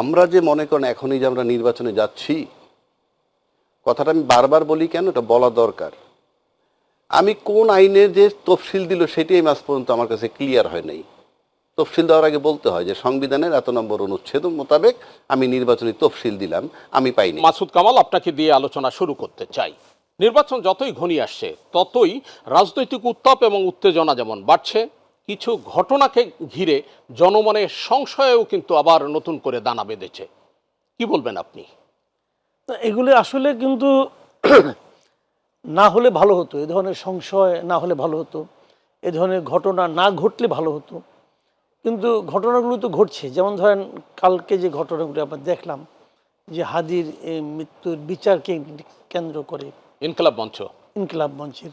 আমরা যে মনে করেন এখনই যে আমরা নির্বাচনে যাচ্ছি, কথাটা আমি বারবার বলি কেন, এটা বলা দরকার। আমি কোন আইনে যে তফসিল দিল সেটাই মাঝ পর্যন্ত আমার কাছে ক্লিয়ার হয় নাই। তফসিল দেওয়ার আগে বলতে হয় যে সংবিধানের এত নম্বর অনুচ্ছেদ মোতাবেক আমি নির্বাচনী তফসিল দিলাম, আমি পাইনি। মাসুদ কামাল, আপনাকে দিয়ে আলোচনা শুরু করতে চাই। নির্বাচন যতই ঘনিয়ে আসছে ততই রাজনৈতিক উত্তাপ এবং উত্তেজনা যেমন বাড়ছে, কিছু ঘটনাকে ঘিরে জনমনে সংশয়েও কিন্তু আবার নতুন করে দানা বেঁধেছে। কি বলবেন আপনি? এগুলি আসলে কিন্তু না হলে ভালো হতো, এ ধরনের সংশয় না হলে ভালো হতো, এ ধরনের ঘটনা না ঘটলে ভালো হতো। কিন্তু ঘটনাগুলো তো ঘটছে। যেমন ধরেন কালকে যে ঘটনাগুলো আমরা দেখলাম, যে হাদির এই মৃত্যুর বিচারকে কেন্দ্র করে ইনকলাব মঞ্চ, ইনকিলাব মঞ্চের,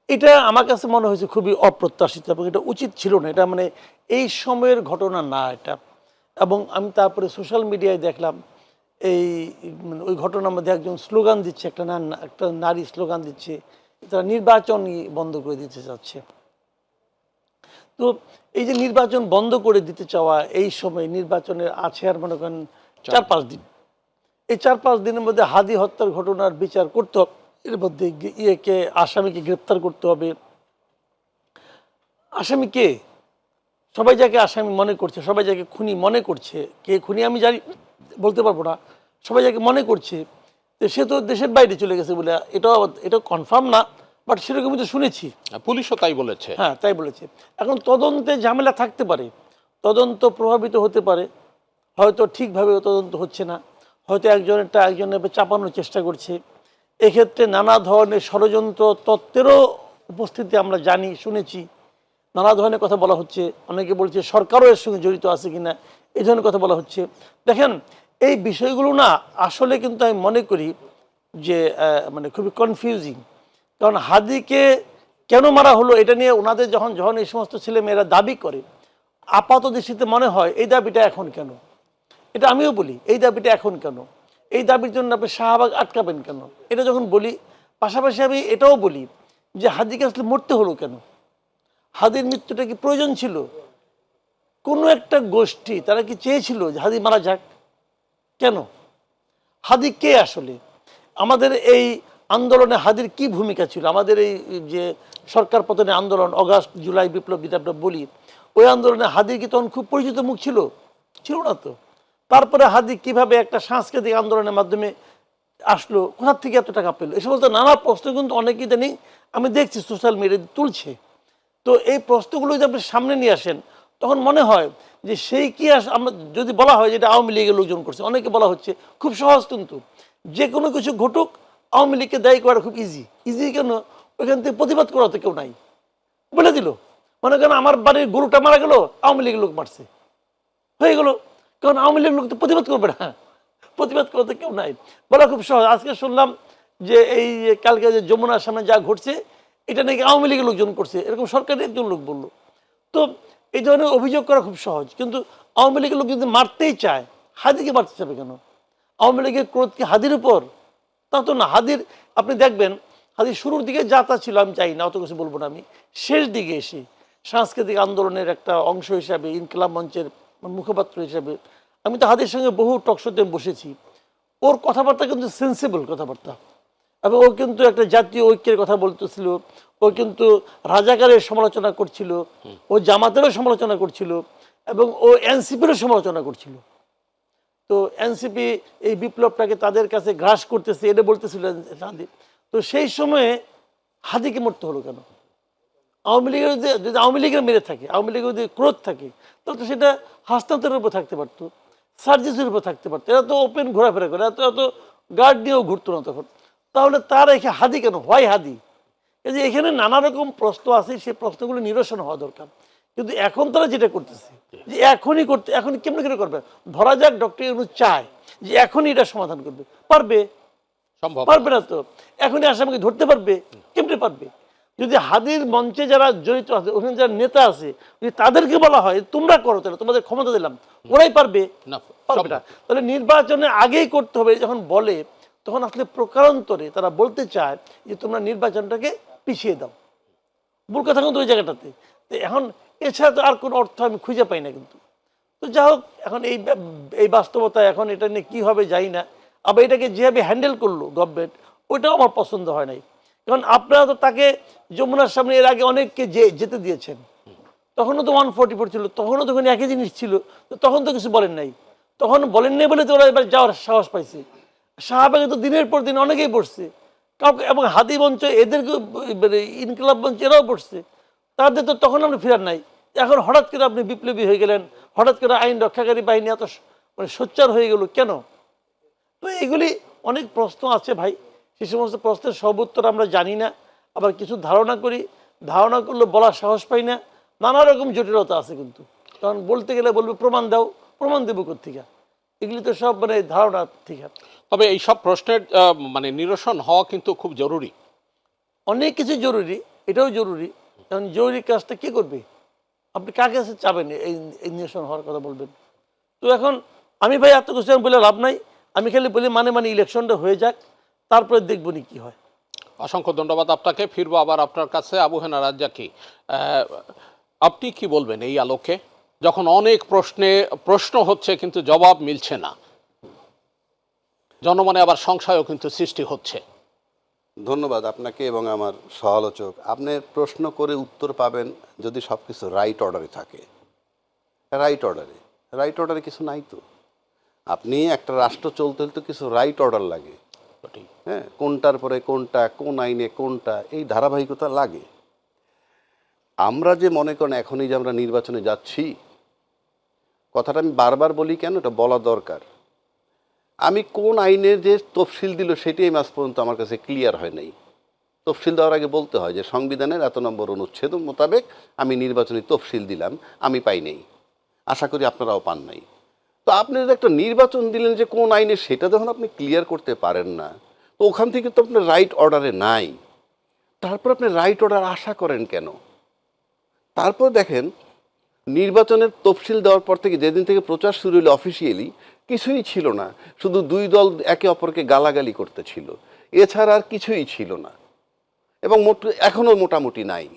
এটা আমার কাছে মনে হয়েছে খুবই অপ্রত্যাশিত এবং এটা উচিত ছিল না। এটা মানে এই সময়ের ঘটনা না এটা। এবং আমি তারপরে সোশ্যাল মিডিয়ায় দেখলাম এই ওই ঘটনার মধ্যে একজন স্লোগান দিচ্ছে, একটা নারী স্লোগান দিচ্ছে, তারা নির্বাচনই বন্ধ করে দিতে চাচ্ছে। তো এই যে নির্বাচন বন্ধ করে দিতে চাওয়া, এই সময় নির্বাচনের আছে আর মনে করেন 4-5 দিন, এই 4-5 দিনের মধ্যে হাদি হত্যার ঘটনার বিচার করতে হবে, এর মধ্যে আসামিকে গ্রেপ্তার করতে হবে। আসামি কে? সবাই যাকে আসামি মনে করছে, সবাই যাকে খুনি মনে করছে, কে খুনি আমি জানি বলতে পারবো না, সবাই যাকে মনে করছে, তো সে তো দেশের বাইরে চলে গেছে বলে এটা কনফার্ম না, বাট সেরকমই তো শুনেছি। পুলিশও তাই বলেছে। হ্যাঁ, তাই বলেছে। এখন তদন্তে ঝামেলা থাকতে পারে, তদন্ত প্রভাবিত হতে পারে, হয়তো ঠিকভাবে তদন্ত হচ্ছে না, হয়তো একজনের চাপানোর চেষ্টা করছে। এক্ষেত্রে নানা ধরনের ষড়যন্ত্র তত্ত্বেরও উপস্থিতি আমরা জানি, শুনেছি, নানা ধরনের কথা বলা হচ্ছে। অনেকে বলছে সরকারও এর সঙ্গে জড়িত আছে কিনা, এই ধরনের কথা বলা হচ্ছে। দেখেন, এই বিষয়গুলো না আসলে কিন্তু আমি মনে করি যে মানে খুবই কনফিউজিং। কারণ হাদিকে কেন মারা হলো এটা নিয়ে ওনাদের যখন এই সমস্ত ছেলে মেয়েরা দাবি করে, আপাত দৃষ্টিতে মনে হয় এই দাবিটা এখন কেন। এটা আমিও বলি, এই দাবিটা এখন কেন, এই দাবির জন্য আপনি শাহবাগ আটকাবেন কেন, এটা যখন বলি, পাশাপাশি আমি এটাও বলি যে হাদিকে আসলে মরতে হলো কেন, হাদির মৃত্যুটা কি প্রয়োজন ছিল? কোনো একটা গোষ্ঠী তারা কি চেয়েছিল যে হাদি মারা যাক? কেন? হাদি কে আসলে? আমাদের এই আন্দোলনে হাদির কি ভূমিকা ছিল? আমাদের এই যে সরকার পতনের আন্দোলন, অগাস্ট জুলাই বিপ্লব যেটা আমরা বলি, ওই আন্দোলনে হাদির কি তখন খুব পরিচিত মুখ ছিল? ছিল না তো। তারপরে হাদি কিভাবে একটা সাংস্কৃতিক আন্দোলনের মাধ্যমে আসলো, কোথার থেকে এত টাকা পেলো, এ সমস্ত নানা প্রশ্ন কিন্তু অনেকেই জানি আমি দেখছি সোশ্যাল মিডিয়াতে তুলছে। তো এই প্রশ্নগুলো যদি আপনি সামনে নিয়ে আসেন, তখন মনে হয় যে সেই কি আমরা যদি বলা হয় যেটা আওয়ামী লীগের লোকজন করছে, অনেকে বলা হচ্ছে খুব সহজ, কিন্তু যে কোনো কিছু ঘটুক আওয়ামী লীগকে দায়ী করা খুব ইজি কেন? ওইখান থেকে প্রতিবাদ করা তো কেউ নাই, বলে দিল। মনে করেন আমার বাড়ির গরুটা মারা গেল, আওয়ামী লীগের লোক মারছে, হয়ে গেল। কারণ আওয়ামী লীগের লোক তো প্রতিবাদ করবে না, প্রতিবাদ করতে কেউ নাই, বলা খুব সহজ। আজকে শুনলাম যে এই কালকে যে যমুনার সামনে যা ঘটছে এটা নাকি আওয়ামী লীগের লোকজন করছে, এরকম সরকারি একজন লোক বলল। তো এই ধরনের অভিযোগ করা খুব সহজ, কিন্তু আওয়ামী লীগের লোক যদি মারতেই চায়, হাদিকে মারতে চাবে কেন? আওয়ামী লীগের ক্রোধ কি হাদির উপর? তা তো না। হাদির আপনি দেখবেন, হাদির শুরুর দিকে যা তা ছিল আমি চাই না, অত কিছু বলবো না আমি, শেষ দিকে এসে সাংস্কৃতিক আন্দোলনের একটা অংশ হিসাবে, ইনকিলাব মঞ্চের মুখপাত্র হিসাবে আমি তো হাদির সঙ্গে বহু টকশোতে বসেছি। ওর কথাবার্তা কিন্তু সেন্সিবল কথাবার্তা, এবং ও কিন্তু একটা জাতীয় ঐক্যের কথা বলতেছিল, ও কিন্তু রাজাকারের সমালোচনা করছিল, ও জামাতেরও সমালোচনা করছিল, এবং ও এনসিপিরও সমালোচনা করছিল। তো এনসিপি এই বিপ্লবটাকে তাদের কাছে গ্রাস করতেছে এটা বলতেছিল হাদি। তো সেই সময়ে হাদিকে মরতে হলো কেন? আওয়ামী লীগের যদি আওয়ামী লীগের মেরে থাকে, আওয়ামী লীগের যদি ক্রোধ থাকে, তাহলে তো সেটা হাসনাতের উপর থাকতে পারতো, সার্জিসের উপর থাকতে পারতো। এরা তো ওপেন ঘোরাফেরা করে, এত গার্ড নিয়েও ঘুরতো না তখন। তাহলে তার এখানে হাদি কেন? হোয়াই হাদি? এই যে এখানে নানা রকম প্রশ্ন আছে, সেই প্রশ্নগুলো নিরসন হওয়া দরকার। কিন্তু এখন তারা যেটা করতেছে যে এখনই করতে, এখন কেমন করে করবে? ধরা যাক ডক্টর ইউনূস চায় যে এখনই এটা সমাধান করবে, পারবে? পারবে না তো। এখনই আসামিকে ধরতে পারবে? কেমনে পারবে? যদি হাদির মঞ্চে যারা জড়িত আছে, ওখানে যারা নেতা আছে, যদি তাদেরকে বলা হয় তোমরা করো, তাহলে তোমাদের ক্ষমতা দিলাম, ওরাই পারবে? পারবে না। তাহলে নির্বাচনে আগেই করতে হবে যখন বলে, তখন আসলে প্রকারান্তরে তারা বলতে চায় যে তোমরা নির্বাচনটাকে পিছিয়ে দাও। ভুল কথা কিন্তু ওই জায়গাটাতে। এখন এছাড়া তো আর কোনো অর্থ আমি খুঁজে পাই না। কিন্তু তো যা হোক, এখন এই বাস্তবতা, এখন এটা নিয়ে কী হবে জানি না। আবার এটাকে যেভাবে হ্যান্ডেল করলো গভর্নমেন্ট, ওইটাও আমার পছন্দ হয় নাই। কারণ আপনারা তো তাকে যমুনার সামনে এর আগে অনেককে যেতে দিয়েছেন, তখনও তো 144 ছিল, তখনও তো ওখানে একই জিনিস ছিল, তো তখন তো কিছু বলেন নাই। তখন বলেন নাই বলে তো ওরা এবার যাওয়ার সাহস পাইছে। শাহবাগে তো দিনের পর দিন অনেকেই পড়ছে, কাউকে, এবং হাদি মঞ্চ এদেরকে, ইনকিলাব মঞ্চ এরাও পড়ছে, তাদের তো তখন আমরা ফেরার নাই। এখন হঠাৎ করে আপনি বিপ্লবী হয়ে গেলেন, হঠাৎ করে আইন রক্ষাকারী বাহিনী এত সোচ্চার হয়ে গেল কেন? তো এগুলি অনেক প্রশ্ন আছে ভাই, সে সমস্ত প্রশ্নের সব উত্তর আমরা জানি না, আবার কিছু ধারণা করি, ধারণা করলে বলার সাহস পাই না, নানা রকম জটিলতা আছে কিন্তু। কারণ বলতে গেলে বলবে প্রমাণ দাও, প্রমাণ দেবো কোত্থেকে? এগুলি তো সব ধারণা ঠিক আছে। তবে এই সব প্রশ্নের নিরসন হওয়া কিন্তু খুব জরুরি। অনেক কিছু জরুরি, এটাও জরুরি। কারণ জরুরি কাজটা কে করবে? আপনি কাকে কাছে চাবেন এই নিরসন হওয়ার কথা বলবেন? তো এখন আমি ভাই এত কিছু বলে লাভ নাই, আমি খালি বলি মানে ইলেকশনটা হয়ে যাক, তারপরে দেখবো নি কি হয়। অসংখ্য ধন্যবাদ আপনাকে। ফিরবো আবার আপনার কাছে। আবু হেনা রাজ্জাকি, আপনি কি বলবেন এই আলোকে, যখন অনেক প্রশ্ন হচ্ছে কিন্তু জবাব মিলছে না, জনমনে আবার সংশয়ও কিন্তু সৃষ্টি হচ্ছে? ধন্যবাদ আপনাকে এবং আমার সহালোচক। আপনি প্রশ্ন করে উত্তর পাবেন যদি সব কিছু রাইট অর্ডারে থাকে। রাইট অর্ডারে কিছু নাই তো। আপনি একটা রাষ্ট্র চলতে হলে তো কিছু রাইট অর্ডার লাগে। হ্যাঁ, কোনটার পরে কোনটা, কোন আইনে কোনটা, এই ধারাবাহিকতা লাগে। আমরা যে মনে করেন এখনই যে আমরা নির্বাচনে যাচ্ছি, কথাটা আমি বারবার বলি কেন, এটা বলা দরকার। আমি কোন আইনের যে তফসিল দিল সেটাই আজ পর্যন্ত আমার কাছে ক্লিয়ার হয় নাই। তফসিল দেওয়ার আগে বলতে হয় যে সংবিধানের এত নম্বর অনুচ্ছেদ মোতাবেক আমি নির্বাচনী তফসিল দিলাম, আমি পাই নাই, আশা করি আপনারাও পান নাই। তো আপনি যদি একটা নির্বাচন দিলেন যে কোন আইনে, সেটা যখন আপনি ক্লিয়ার করতে পারেন না, তো ওখান থেকে তো আপনার রাইট অর্ডারে নাই, তারপর আপনি রাইট অর্ডার আশা করেন কেন? তারপর দেখেন, নির্বাচনের তফসিল দেওয়ার পর থেকে যেদিন থেকে প্রচার শুরু হলো অফিসিয়ালি, কিছুই ছিল না, শুধু দুই দল একে অপরকে গালাগালি করতেছিল, এছাড়া আর কিছুই ছিল না, এবং এখনও মোটামুটি নাই।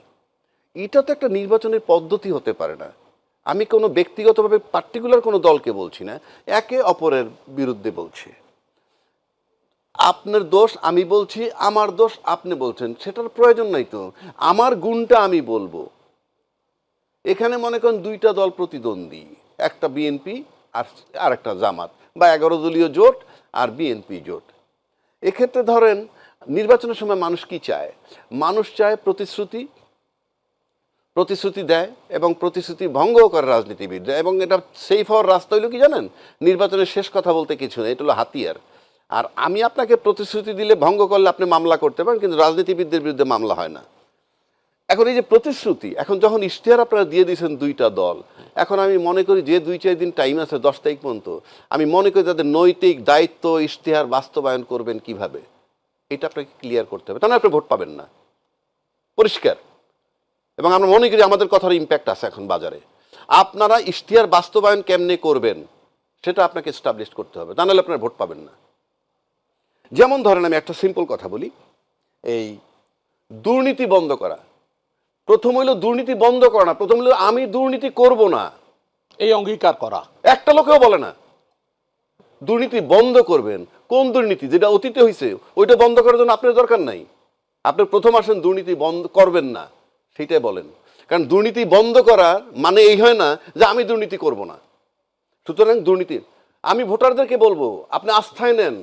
এটা তো একটা নির্বাচনের পদ্ধতি হতে পারে না। আমি কোনো ব্যক্তিগতভাবে পার্টিকুলার কোনো দলকে বলছি না, একে অপরের বিরুদ্ধে বলছি। আপনার দোষ আমি বলছি, আমার দোষ আপনি বলছেন, সেটার প্রয়োজন নাই তো। আমার গুণটা আমি বলবো। এখানে মনে করেন দুইটা দল প্রতিদ্বন্দ্বী, একটা বিএনপি আর একটা জামাত, বা 11 দলীয় জোট আর বিএনপি জোট। এক্ষেত্রে ধরেন নির্বাচনের সময় মানুষ কি চায়? মানুষ চায় প্রতিশ্রুতি দেয় এবং প্রতিশ্রুতি ভঙ্গ করে রাজনীতিবিদরা, এবং এটা সেফ হওয়ার রাস্তা হইল কি জানেন? নির্বাচনের শেষ কথা বলতে কিছু নেই, এটা হলো হাতিয়ার। আর আমি আপনাকে প্রতিশ্রুতি দিলে ভঙ্গ করলে আপনি মামলা করতে পারেন, কিন্তু রাজনীতিবিদদের বিরুদ্ধে মামলা হয় না। এখন এই যে প্রতিশ্রুতি, এখন যখন ইশতেহার আপনারা দিয়ে দিয়েছেন দুইটা দল, এখন আমি মনে করি যে 2-4 দিন টাইম আছে 10 তারিখ পর্যন্ত, আমি মনে করি তাদের নৈতিক দায়িত্ব ইশতেহার বাস্তবায়ন করবেন কিভাবে, এটা আপনাকে ক্লিয়ার করতে হবে, তাহলে আপনি ভোট পাবেন না, পরিষ্কার। এবং আমরা মনে করি আমাদের কথার ইম্প্যাক্ট আছে এখন বাজারে। আপনারা ইশতেহার বাস্তবায়ন কেমনে করবেন সেটা আপনাকে এস্টাবলিশ করতে হবে, তা নাহলে আপনারা ভোট পাবেন না। যেমন ধরেন, আমি একটা সিম্পল কথা বলি, এই দুর্নীতি বন্ধ করা। প্রথম হইল দুর্নীতি বন্ধ করা না, প্রথম হইল আমি দুর্নীতি করব না, এই অঙ্গীকার করা। একটা লোকেও বলে না দুর্নীতি বন্ধ করবেন। কোন দুর্নীতি? যেটা অতীতে হয়েছে ওইটা বন্ধ করার জন্য আপনার দরকার নাই। আপনি প্রথম আসেন দুর্নীতি বন্ধ করবেন না, সেটাই বলেন। কারণ দুর্নীতি বন্ধ করার মানে এই হয় না যে আমি দুর্নীতি করব না। সুতরাং দুর্নীতি, আমি ভোটারদেরকে বলবো আপনি আস্থায় নেন,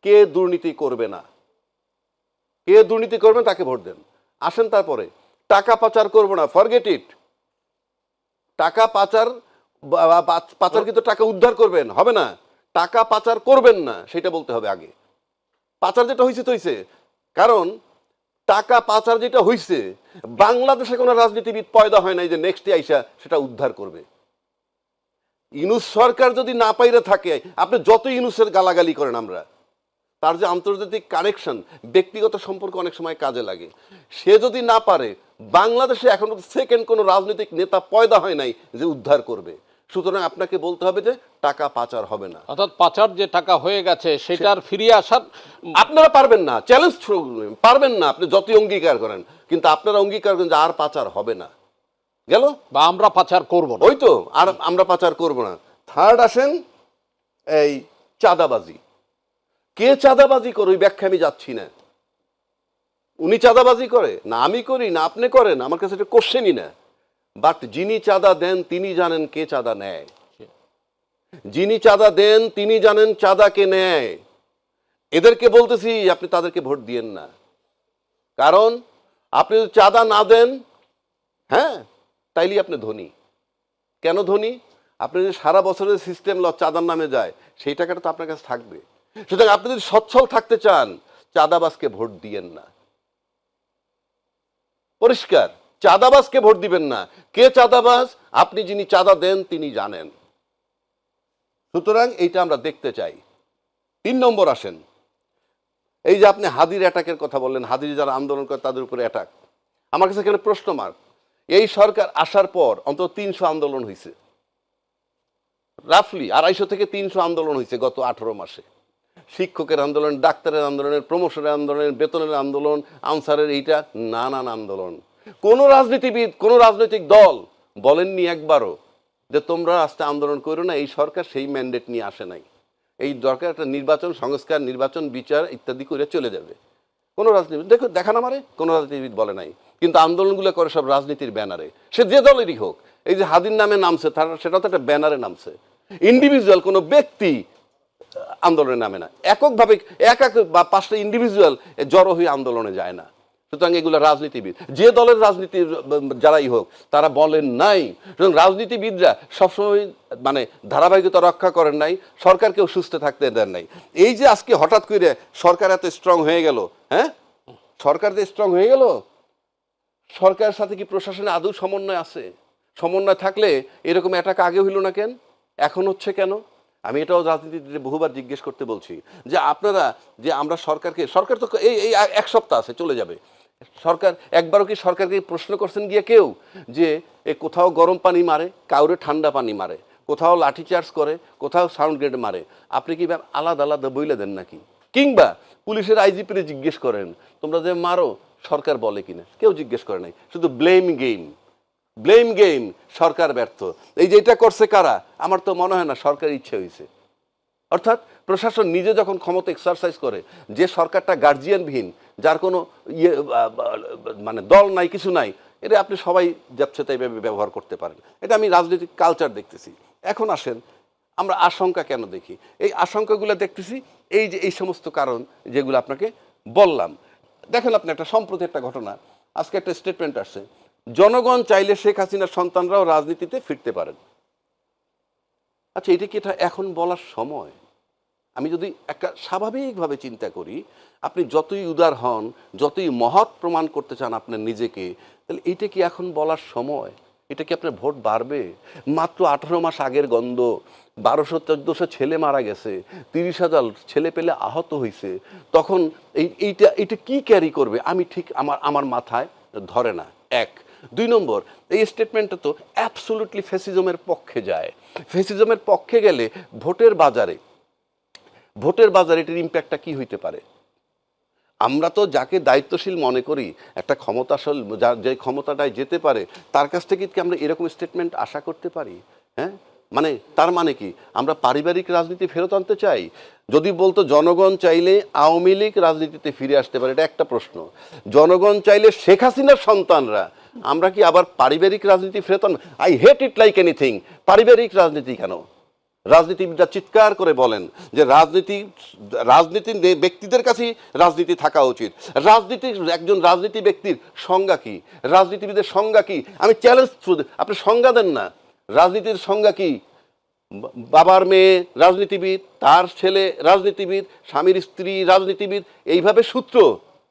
কে দুর্নীতি করবে না, কে দুর্নীতি করবেন তাকে ভোট দেন। আসেন তারপরে, টাকা পাচার করব না, ফরগেট ইট। টাকা পাচার কিন্তু টাকা উদ্ধার করবেন হবে না, টাকা পাচার করবেন না সেটা বলতে হবে আগে। পাচার যেটা হয়েছে তো হয়েছে, কারণ টাকা পাচার যেটা হয়েছে, বাংলাদেশে কোনো রাজনীতিবিদ পয়দা হয় নাই যে নেক্সট আইসা সেটা উদ্ধার করবে। ইউনূস সরকার যদি না পাইরে থাকে, আপনি যত ইউনূসের গালাগালি করেন, আমরা তার যে আন্তর্জাতিক কানেকশন, ব্যক্তিগত সম্পর্ক অনেক সময় কাজে লাগে, সে যদি না পারে, বাংলাদেশে এখন সেকেন্ড কোনো রাজনৈতিক নেতা পয়দা হয় নাই যে উদ্ধার করবে। সুতরাং আপনাকে বলতে হবে যে টাকা পাচার হবে না, অর্থাৎ পাচার যে টাকা হয়ে গেছে সেটার ফিরিয়ে আসার আপনারা পারবেন না, চ্যালেঞ্জ পারবেন না, আপনি যতই অঙ্গীকার করেন, কিন্তু আপনারা অঙ্গীকার করেন যে আর পাচার হবে না। গেল, বা আমরা পাচার করব না। ওই তো, আর আমরা পাচার করব না। থার্ড আসেন এই চাঁদাবাজি। কে চাঁদাবাজি করে ওই ব্যাখ্যা আমি যাচ্ছি না। উনি চাঁদাবাজি করে না, আমি করি না, আপনি করেন, আমার কাছে এটা কোশ্চেনই না। বাট যিনি চাঁদা দেন তিনি জানেন কে চাঁদা নেয়, যিনি চাঁদা দেন তিনি জানেন চাঁদা কে নেয়। এদেরকে বলতেছি আপনি তাদেরকে ভোট দিয়েন না, কারণ আপনি যদি চাঁদা না দেন, হ্যাঁ, তাইলে আপনি ধনী। কেন ধনী? আপনি যদি সারা বছরের সিস্টেম চাঁদার নামে যায়, সেই টাকাটা তো আপনার কাছে থাকবে। সুতরাং আপনি যদি সচ্ছল থাকতে চান, চাঁদাবাজকে ভোট দিয়েন না। পরিষ্কার, চাঁদাবাজকে ভোট দিবেন না। কে চাঁদাবাজ? আপনি যিনি চাঁদা দেন তিনি জানেন। সুতরাং এইটা আমরা দেখতে চাই। 3 নম্বর আসেন, এই যে আপনি হাদির অ্যাটাকের কথা বললেন, হাদির যারা আন্দোলন করে তাদের উপরে অ্যাটাক। আমার কাছে এখানে প্রশ্ন মার্ক। এই সরকার আসার পর অন্তত 300 আন্দোলন হয়েছে, রাফলি 250 থেকে 300 আন্দোলন হয়েছে গত 18 মাসে। শিক্ষকের আন্দোলন, ডাক্তারের আন্দোলনের, প্রমোশনের আন্দোলনের, বেতনের আন্দোলন, আনসারের, এইটা নানান আন্দোলন। কোন রাজনীতিবিদ, কোন রাজনৈতিক দল বলেননি একবারও যে তোমরা আজকে আন্দোলন করো না। এই সরকার সেই ম্যান্ডেট নিয়ে আসে নাই। এই দরকার একটা নির্বাচন সংস্কার, নির্বাচন বিচার ইত্যাদি করে চলে যাবে। কোনো রাজনীতি দেখো দেখান আমারে, কোনো রাজনীতিবিদ বলে নাই। কিন্তু আন্দোলনগুলো করে সব রাজনীতির ব্যানারে, সে যে দলেরই হোক। এই যে হাদির নামে নামছে, তার সেটা তো একটা ব্যানারে নামছে। ইন্ডিভিজুয়াল কোনো ব্যক্তি আন্দোলনের নামে না, এককভাবে এক বা 5টা ইন্ডিভিজুয়াল জড়ো হয়ে আন্দোলনে যায় না। সুতরাং এগুলো রাজনীতিবিদ, যে দলের রাজনীতির যারাই হোক, তারা বলেন নাই। সুতরাং রাজনীতিবিদরা সবসময় মানে ধারাবাহিকতা রক্ষা করেন নাই, সরকারকেও সুস্থ থাকতে দেন নাই। এই যে আজকে হঠাৎ করে সরকার এত স্ট্রং হয়ে গেল, হ্যাঁ, সরকার যে স্ট্রং হয়ে গেল, সরকারের সাথে কি প্রশাসনে আদৌ সমন্বয় আছে? সমন্বয় থাকলে এরকম অ্যাটাক আগে হইল না কেন, এখন হচ্ছে কেন? আমি এটাও রাজনীতিতে বহুবার জিজ্ঞেস করতে বলছি যে আপনারা যে আমরা সরকারকে, সরকার তো এই এই 1 সপ্তাহ আছে, চলে যাবে। সরকার একবারও কি সরকারকে প্রশ্ন করছেন গিয়ে কেউ যে কোথাও গরম পানি মারে, কাউরে ঠান্ডা পানি মারে, কোথাও লাঠিচার্জ করে, কোথাও সাউন্ড গ্রেড মারে, আপনি কি আলাদা আলাদা বইলে দেন নাকি? কিংবা পুলিশের আইজিপিরে জিজ্ঞেস করেন তোমরা যে মারো সরকার বলে কিনা? কেউ জিজ্ঞেস করে নাই। শুধু ব্লেম গেম, ব্লেম গেম। সরকার ব্যর্থ। এই যে এটা করছে কারা? আমার তো মনে হয় না সরকারের ইচ্ছে হয়েছে। অর্থাৎ প্রশাসন নিজে যখন ক্ষমতা এক্সারসাইজ করে, যে সরকারটা গার্জিয়ানবিহীন, যার কোনো মানে দল নাই, কিছু নাই, এটা আপনি সবাই যাচ্ছে তাই ব্যবহার করতে পারেন। এটা আমি রাজনৈতিক কালচার দেখতেছি। এখন আসেন আমরা আশঙ্কা কেন দেখি? এই আশঙ্কাগুলো দেখতেছি এই যে এই সমস্ত কারণ যেগুলো আপনাকে বললাম। দেখেন আপনি একটা সম্প্রতি একটা ঘটনা, আজকে একটা স্টেটমেন্ট আসছে, জনগণ চাইলে শেখ হাসিনার সন্তানরাও রাজনীতিতে ফিরতে পারেন। আচ্ছা, এটা কি এটা এখন বলার সময়? আমি যদি একটা স্বাভাবিকভাবে চিন্তা করি, আপনি যতই উদার হন, যতই মহৎ প্রমাণ করতে চান আপনার নিজেকে, তাহলে এইটা কি এখন বলার সময়? এটা কি আপনার ভোট বাড়বে? মাত্র 18 মাস আগের গন্ধ, 1200-1400 ছেলে মারা গেছে, 30,000 ছেলে পেলে আহত হয়েছে, তখন এইটা কি ক্যারি করবে? আমি ঠিক আমার মাথায় ধরে না। 1 2 নম্বর, এই স্টেটমেন্টটা তো অ্যাবসোলুটলি ফ্যাসিজমের পক্ষে যায়। ফ্যাসিজমের পক্ষে গেলে ভোটের বাজারে এটির ইম্প্যাক্টটা কি হইতে পারে? আমরা তো যাকে দায়িত্বশীল মনে করি, একটা ক্ষমতাশীল, যে ক্ষমতাটায় যেতে পারে, তার কাছ থেকে কি আমরা এরকম স্টেটমেন্ট আশা করতে পারি? হ্যাঁ, মানে তার মানে কি আমরা পারিবারিক রাজনীতি ফেরত আনতে চাই? যদি বলতো জনগণ চাইলে আওয়ামী লীগ রাজনীতিতে ফিরে আসতে পারে, এটা একটা প্রশ্ন। জনগণ চাইলে শেখ হাসিনার সন্তানরা, আমরা কি আবার পারিবারিক রাজনীতি ফেরত আনবো? I hate it like anything. পারিবারিক রাজনীতি কেন? রাজনীতিবিদরা চিৎকার করে বলেন যে রাজনীতি ব্যক্তিদের কাছেই রাজনীতি থাকা উচিত। একজন রাজনীতি ব্যক্তির সংজ্ঞা কি? রাজনীতিবিদের সংজ্ঞা কি? আমি চ্যালেঞ্জ, আপনি সংজ্ঞা দেন না। রাজনীতির সংজ্ঞা কি? বাবার মেয়ে রাজনীতিবিদ, তার ছেলে রাজনীতিবিদ, স্বামীর স্ত্রী রাজনীতিবিদ, এইভাবে সূত্র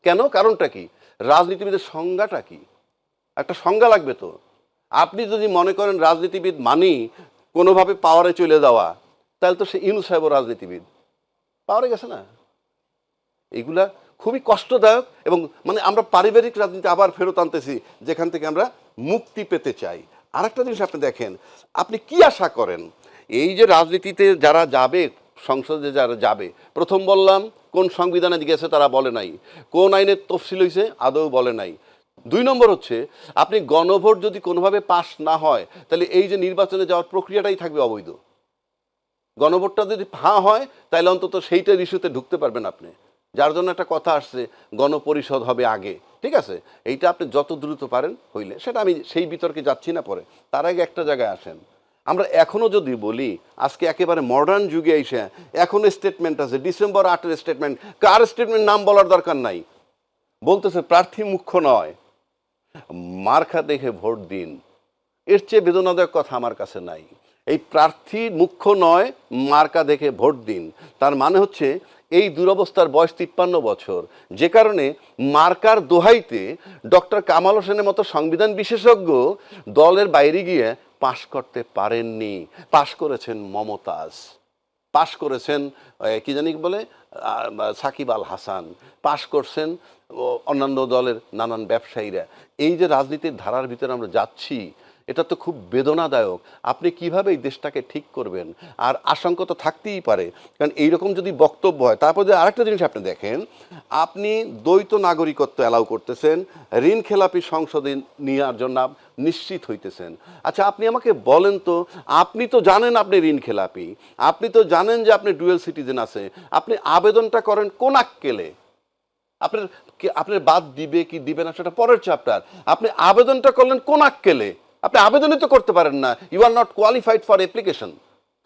কেন? কারণটা কি? রাজনীতিবিদের সংজ্ঞাটা কি? একটা সংজ্ঞা লাগবে তো। আপনি যদি মনে করেন রাজনীতিবিদ মানি কোনোভাবে পাওয়ারে চলে যাওয়া, তাহলে তো সে ইউনূস সাহেব রাজনীতিবিদ, পাওয়ারে গেছে না। এইগুলা খুবই কষ্টদায়ক। এবং মানে আমরা পারিবারিক রাজনীতি আবার ফেরত আনতেছি, যেখান থেকে আমরা মুক্তি পেতে চাই। আর একটা জিনিস আপনি দেখেন, আপনি কি আশা করেন এই যে রাজনীতিতে যারা যাবে, সংসদে যারা যাবে, প্রথম বললাম কোন সংবিধানে গেছে তারা বলে নাই, কোন আইনের তফসিল হয়েছে আদৌ বলে নাই, 2 নম্বর হচ্ছে আপনি গণভোট যদি কোনোভাবে পাশ না হয় তাহলে এই যে নির্বাচনে যাওয়ার প্রক্রিয়াটাই থাকবে অবৈধ। গণভোটটা যদি হয় তাহলে অন্তত সেইটার ইস্যুতে ঢুকতে পারবেন আপনি, যার জন্য একটা কথা আসছে গণপরিষদ হবে আগে। ঠিক আছে, এইটা আপনি যত দ্রুত পারেন হইলে, সেটা আমি সেই বিতর্কে যাচ্ছি না পরে, তার আগে একটা জায়গায় আসেন। আমরা এখনও যদি বলি আজকে একেবারে মডার্ন যুগে এসে এখনো স্টেটমেন্ট আছে, ডিসেম্বর 8-এর স্টেটমেন্ট, কার স্টেটমেন্ট নাম বলার দরকার নাই, বলতেছে প্রার্থী মুখ্য নয়, মার্কা দেখে ভোট দিন। এর চেয়ে বেদনাদায়ক কথা আমার কাছে নাই। এই প্রার্থী মুখ্য নয়, মার্কা দেখে ভোট দিন, তার মানে হচ্ছে এই দুরবস্থার বয়স 53 বছর, যে কারণে মার্কার দোহাইতে ডক্টর কামাল হোসেনের মতো সংবিধান বিশেষজ্ঞ দলের বাইরে গিয়ে পাশ করতে পারেননি। পাশ করেছেন মমতাজ, পাশ করেছেন কি জানি বলে সাকিব আল হাসান, পাশ করছেন অন্যান্য দলের নানান ব্যবসায়ীরা। এই যে রাজনীতির ধারার ভিতরে আমরা যাচ্ছি, এটা তো খুব বেদনাদায়ক। আপনি কিভাবে এই দেশটাকে ঠিক করবেন? আর আশঙ্কা তো থাকতেই পারে, কারণ এইরকম যদি বক্তব্য হয়। তারপর যে আরেকটা জিনিস আপনি দেখেন, আপনি দ্বৈত নাগরিকত্ব অ্যালাউ করতেছেন, ঋণ খেলাপি সংসদে নেওয়ার জন্য নিশ্চিত হইতেছেন। আচ্ছা আপনি আমাকে বলেন তো, আপনি তো জানেন আপনি ঋণ খেলাপি, আপনি তো জানেন যে আপনি ডুয়েল সিটিজেন আছে, আপনি আবেদনটা করেন কোন আক্কেলে? আপনার বাদ দিবে কি দিবে না সেটা পরের চ্যাপ্টার। আপনি আবেদনটা করলেন কোন আক্কেলে? আপনি আবেদনই তো করতে পারেন না, you are not qualified for application.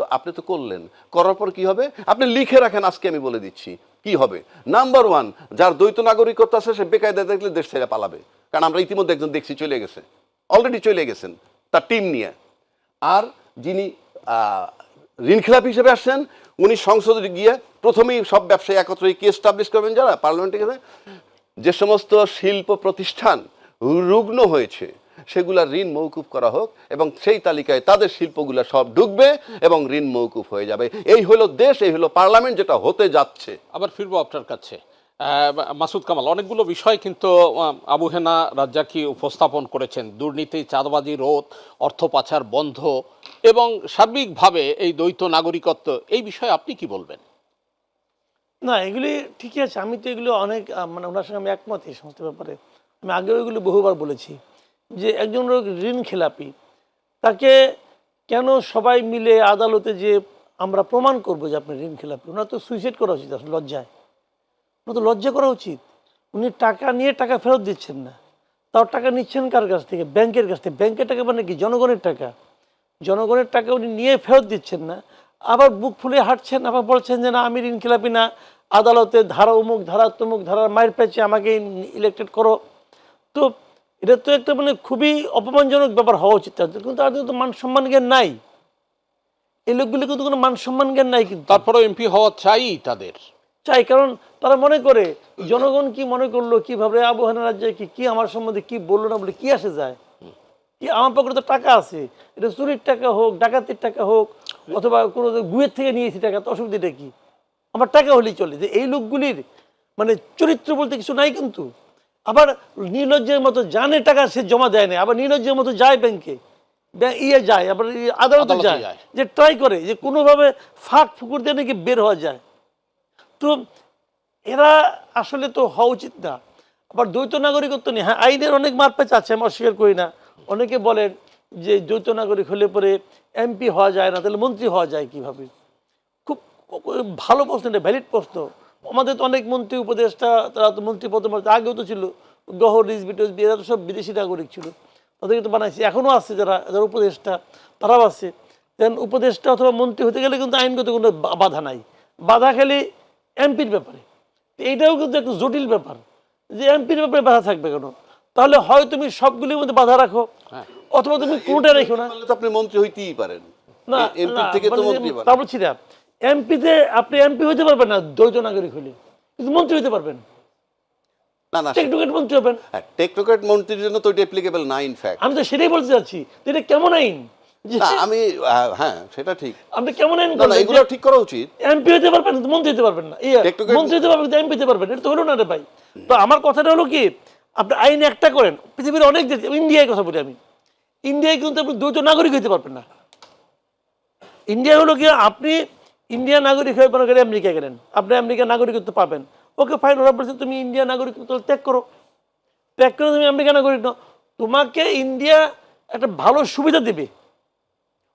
তো আপনি তো করলেন, করার পর কি হবে? আপনি লিখে রাখেন, আজকে আমি বলে দিচ্ছি কি হবে। নাম্বার 1, যার দ্বৈত নাগরিকত্ব আছে সে বেকায়দা দেখলে দেশ ছেড়ে পালাবে, কারণ আমরা ইতিমধ্যে একজন দেখছি চলে গেছে, অলরেডি চলে গেছেন তার টিম নিয়ে। আর যিনি ঋণ খেলাপি হিসেবে আসছেন, উনি সংসদে গিয়ে প্রথমেই সব ব্যবসায়ী একত্রে কি এস্টাবলিশ করবেন, যারা পার্লামেন্টে গেছে যে সমস্ত শিল্প প্রতিষ্ঠান রুগ্ন হয়েছে সেগুলা ঋণ মৌকুফ করা হোক, এবং সেই তালিকায় তাদের শিল্পগুলা সব ঢুকবে এবং ঋণ মৌকুফ হয়ে যাবে। এই হলো দেশ, এই হলো পার্লামেন্ট, যেটা হতে যাচ্ছে। আবার ফিরবো আপনার কাছে। মাসুদ কামাল, অনেকগুলো বিষয় কিন্তু আবু হেনা রাজ্জাকি উপস্থাপন করেছেন, দুর্নীতি, চাঁদাবাজি রোধ, অর্থ পাচার বন্ধ এবং সার্বিকভাবে এই দ্বৈত নাগরিকত্ব, এই বিষয়ে আপনি কি বলবেন? না, এগুলি ঠিকই আছে। আমি তো এগুলো অনেক মানে ওনার সঙ্গে আমি একমত এই সমস্ত ব্যাপারে। আমি আগেও এগুলো বহুবার বলেছি যে একজন লোক ঋণ খেলাপি, তাকে কেন সবাই মিলে আদালতে যে আমরা প্রমাণ করবো যে আপনি ঋণ খেলাপি? ওনার তো সুইসাইড করা উচিত, আসলে লজ্জায়। ওনার তো লজ্জা করা উচিত। উনি টাকা নিয়ে টাকা ফেরত দিচ্ছেন না, তাও টাকা নিচ্ছেন কার কাছ থেকে? ব্যাংকের কাছ থেকে। ব্যাংকের টাকা মানে কি? জনগণের টাকা। জনগণের টাকা উনি নিয়ে ফেরত দিচ্ছেন না, আবার বুক ফুলে হাঁটছেন, আবার বলছেন যে না আমি ঋণ খেলাপি না, আদালতে ধারা অমুক ধারা তমুক ধারার মায়ের পেঁচে আমাকে ইলেক্টেড করো। তো এটা তো একটা মানে খুবই অপমানজনক ব্যাপার হওয়া উচিত তাদের, কিন্তু তাদের তো মান সম্মান জ্ঞান নাই। এই লোকগুলি কিন্তু কোনো মান সম্মান জ্ঞান নাই। কিন্তু তারপরেও এমপি হওয়া চাই তাদের, চাই, কারণ তারা মনে করে জনগণ কি মনে করলো, কি ভাবে আবু হেনা রাজ্যে কি আমার সম্বন্ধে কি বললো না বলে কি আসে যায়, কি আমার পকেটে তো টাকা আছে, এটা চুরির টাকা হোক, ডাকাতির টাকা হোক, অথবা কোনো গুয়ের থেকে নিয়েছি টাকা, তো অসুবিধাটা কি? আমার টাকা হলেই চলে। যে এই লোকগুলির মানে চরিত্র বলতে কিছু নাই। কিন্তু আবার নির্লজ্জের মতো জানে টাকা সে জমা দেয় না, আবার নির্লজ্জের মতো যায় ব্যাংকে, যায়, আবার আদালতে যায়, যে ট্রাই করে যে কোনোভাবে ফাঁক ফুকুর দিয়ে নাকি বের হওয়া যায়। তো এরা আসলে তো হওয়া উচিত না। আবার দ্বৈত নাগরিকত্ব নিয়ে হ্যাঁ আইনের অনেক মারপ্যাচ আছে, আমি অস্বীকার করি না। অনেকে বলেন যে দ্বৈত নাগরিক হলে পরে এমপি হওয়া যায় না, তাহলে মন্ত্রী হওয়া যায় কিভাবে? খুব ভালো প্রশ্ন, এটা ভ্যালিড প্রশ্ন। আমাদের তো অনেক মন্ত্রী উপদেষ্টা, তারা তো মন্ত্রী পদ আগেও তো ছিল, গহর রিজবি টিজবি, এরা তো সব বিদেশি নাগরিক ছিল, তাদেরকে তো বানাইছে। এখনও আছে যারা উপদেষ্টা, তারাও আছে। দেন উপদেষ্টা অথবা মন্ত্রী হতে গেলে কিন্তু আইনগত কোনো বাধা নাই, বাধা খালি এমপির ব্যাপারে। এইটাও কিন্তু একটা জটিল ব্যাপার যে এমপির ব্যাপারে বাধা থাকবে কেন? তাহলে হয় তুমি সবগুলির মধ্যে বাধা রাখো, অথবা তুমি কোনটা রেখো না। আপনি মন্ত্রী হইতেই পারেন না, তা বলছি না, এমপিতে আপনি এমপি হইতে পারবেন না দ্বৈত নাগরিক হলে, কিন্তু মন্ত্রী হইতে পারবেন। টেকনোক্রেট মন্ত্রী হবেন। টেকনোক্রেট মন্ত্রীর জন্য তো এটা অ্যাপ্লিকেবল না। ইনফ্যাক্ট আমি তো সেটাই বলতে চাচ্ছি, এটা কেমন আইন? আমি হ্যাঁ সেটা ঠিক, আপনি কেমন আইন? এগুলো ঠিক করা উচিত। এমপি হতে পারবেন কিন্তু মন্ত্রী হতে পারবেন না, মন্ত্রী হতে পারবেন কিন্তু এমপি হতে পারবেন, এটা তো হলো না রে ভাই। তো আমার কথাটা হলো কি, আপনি আইন একটা করেন। পৃথিবীর অনেক দেশ, ইন্ডিয়ায় কথা বলি আমি, ইন্ডিয়ায় কিন্তু আপনি দ্বৈত নাগরিক হইতে পারবেন না। ইন্ডিয়া হলো কি, আপনি ইন্ডিয়া নাগরিক হয়ে মনে করেন আমেরিকা গেলেন, আপনি আমেরিকার নাগরিকত্ব পাবেন, ওকে ফাইন, ওরা বলছে তুমি ইন্ডিয়া নাগরিকত্ব ত্যাগ করো। ত্যাগ করে তুমি আমেরিকা নাগরিক নাও, তোমাকে ইন্ডিয়া একটা ভালো সুবিধা দেবে।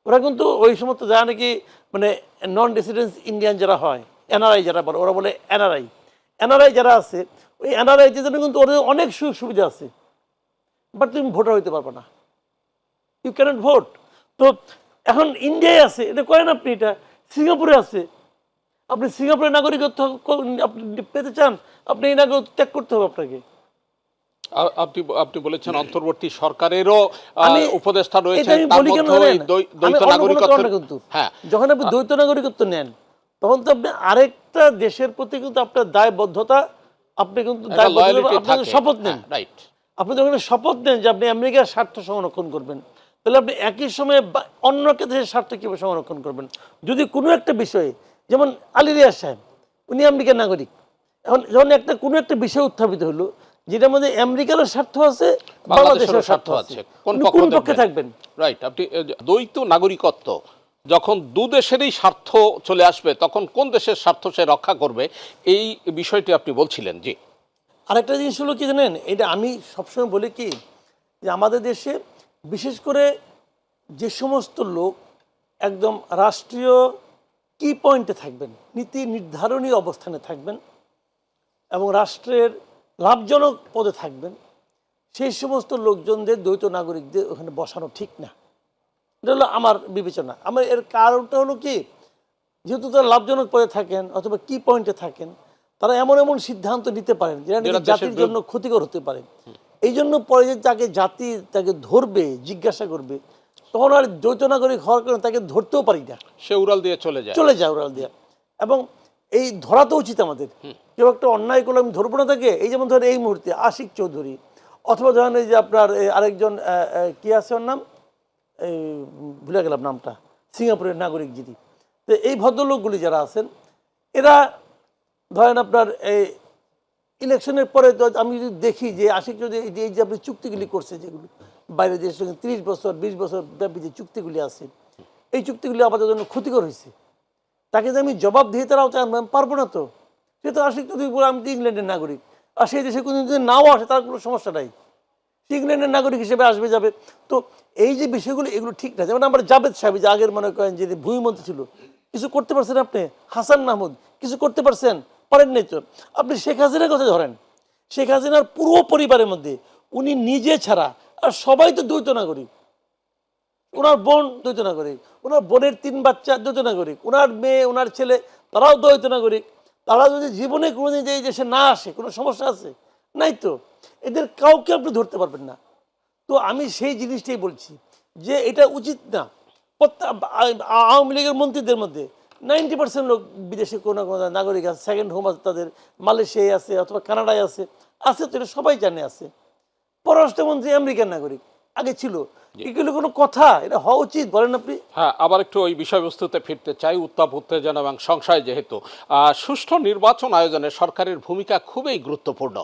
ওরা কিন্তু ওই সমস্ত যারা নাকি মানে নন রেসিডেন্স ইন্ডিয়ান যারা হয়, এনআরআই যারা বলে, ওরা বলে এনআরআই যারা আছে, ওই এনআরআইদের জন্য কিন্তু ওদের অনেক সুযোগ সুবিধা আছে, বাট তুমি ভোটার হইতে পারবে না, ইউ ক্যানট ভোট। তো এখন ইন্ডিয়ায় আছে, এটা করেন আপনি, এটা সিঙ্গাপুরে আছে, আপনি সিঙ্গাপুরের নাগরিকত্ব আপনি পেতে চান, আপনি এই নাগরিকত্ব ত্যাগ করতে হবে আপনাকে। আপনি বলেছেন অন্তর্বর্তী সরকারেরও আমি উপদেষ্টা রয়েছে, এটা আমি তার বলি কেন মধ্যে ওই জানেন? দ্বৈত আমি নাগরিকত্ব। কিন্তু হ্যাঁ, যখন আপনি দ্বৈত নাগরিকত্ব নেন, তখন তো আপনি আরেকটা দেশের প্রতি কিন্তু আপনার দায়বদ্ধতা, আপনি কিন্তু লয়ালিটি আপনি থাকে। শপথ নেন। রাইট। আপনি যখন শপথ নেন যে আপনি আমেরিকার স্বার্থ সংরক্ষণ করবেন, তাহলে আপনি একই সময়ে অন্য একটা দেশের স্বার্থ কীভাবে সংরক্ষণ করবেন? যদি কোনো একটা বিষয়ে, যেমন আলী রিয়াজ সাহেব, উনি আমেরিকার নাগরিক, এখন যখন কোনো একটা বিষয় উত্থাপিত হলো যেটার মধ্যে আমেরিকারও স্বার্থ আছে, বাংলাদেশের স্বার্থ আছে, কোন পক্ষে থাকবেন? রাইট। আপনি দ্বৈত নাগরিকত্ব যখন দু দেশেরই স্বার্থ চলে আসবে, তখন কোন দেশের স্বার্থ সে রক্ষা করবে, এই বিষয়টি আপনি বলছিলেন। জি, আরেকটা জিনিস হলো কি জানেন, এটা আমি সবসময় বলি কি, যে আমাদের দেশে বিশেষ করে যে সমস্ত লোক একদম রাষ্ট্রীয় কি পয়েন্টে থাকবেন, নীতি নির্ধারণী অবস্থানে থাকবেন এবং রাষ্ট্রের লাভজনক পদে থাকবেন, সেই সমস্ত লোকজনদের দ্বৈত নাগরিকদের ওখানে বসানো ঠিক না। এটা হলো আমার বিবেচনা। আমার এর কারণটা হলো কি, যেহেতু তারা লাভজনক পদে থাকেন অথবা কি পয়েন্টে থাকেন, তারা এমন এমন সিদ্ধান্ত নিতে পারেন যেটা নাকি জাতির জন্য ক্ষতিকর হতে পারে। এই জন্য পরে যে জাতি তাকে ধরবে, জিজ্ঞাসা করবে, তখন আর দ্বৈত নাগরিক হওয়ার কারণে তাকে ধরতেও পারি না, সে উড়াল দিয়ে চলে যায় উড়াল দিয়া। এবং এই ধরা তো উচিত আমাদের, কেউ একটা অন্যায় করলে আমি ধরবো না তাকে। এই যেমন ধরেন এই মুহূর্তে আশিক চৌধুরী, অথবা ধরেন এই যে আপনার আরেকজন কি আছে ওর নাম, এই ভুলে গেলাম নামটা, সিঙ্গাপুরের নাগরিক যিনি। তো এই ভদ্রলোকগুলি যারা আছেন, এরা ধরেন আপনার এই ইলেকশনের পরে তো আমি যদি দেখি যে আশিক যদি এই যে আপনি চুক্তিগুলি করছে, যেগুলো বাইরের দেশের সঙ্গে 30 বছর 20 বছর ব্যাপী যে চুক্তিগুলি আছে, এই চুক্তিগুলি আমাদের জন্য ক্ষতিকর হয়েছে, তাকে যে আমি জবাব দিয়ে তারাও আমি পারবো না। তো সে তো আশিক যদি আমি তো ইংল্যান্ডের নাগরিক, আর সেই দেশে কোনো যদি নাও আসে তার কোনো সমস্যা নাই, সে ইংল্যান্ডের নাগরিক হিসেবে আসবে যাবে। তো এই যে বিষয়গুলো, এগুলো ঠিক না। যেমন আমার জাভেদ সাহেব, যে আগের মনে করেন যে ভূমিমন্ত্রী ছিল, কিছু করতে পারছেন আপনি? হাসান মাহমুদ কিছু করতে পারছেন? পারেন নাই তো। আপনি শেখ হাসিনার কথা ধরেন, শেখ হাসিনার পুরো পরিবারের মধ্যে উনি নিজে ছাড়া আর সবাই তো দ্বৈত নাগরিক। ওনার বোন দ্বৈত নাগরিক, ওনার বোনের 3 বাচ্চা দ্বৈত নাগরিক, ওনার মেয়ে, ওনার ছেলে, তারাও দ্বৈত নাগরিক। তারা যদি জীবনে কোনোদিন যে এই দেশে না আসে, কোনো সমস্যা আছে? নাই তো। এদের কাউকে আপনি ধরতে পারবেন না। তো আমি সেই জিনিসটাই বলছি যে এটা উচিত না। আওয়ামী লীগের মন্ত্রীদের মধ্যে 90% লোক বিদেশে কোনো কোনো নাগরিক আছে, সেকেন্ড হোম আছে তাদের, মালয়েশিয়ায় আছে অথবা কানাডায় আছে, তো এটা সবাই জানে আছে। পররাষ্ট্রমন্ত্রী আমেরিকান নাগরিক আগে ছিল। এগুলো কোনো কথা? এটা হওয়া উচিত বলেন আপনি? হ্যাঁ, আবার একটু ওই বিষয়বস্তুতে ফিরতে চাই। উত্তাপ উত্তেজনা এবং সংশয়, যেহেতু সুষ্ঠু নির্বাচন আয়োজনে সরকারের ভূমিকা খুবই গুরুত্বপূর্ণ।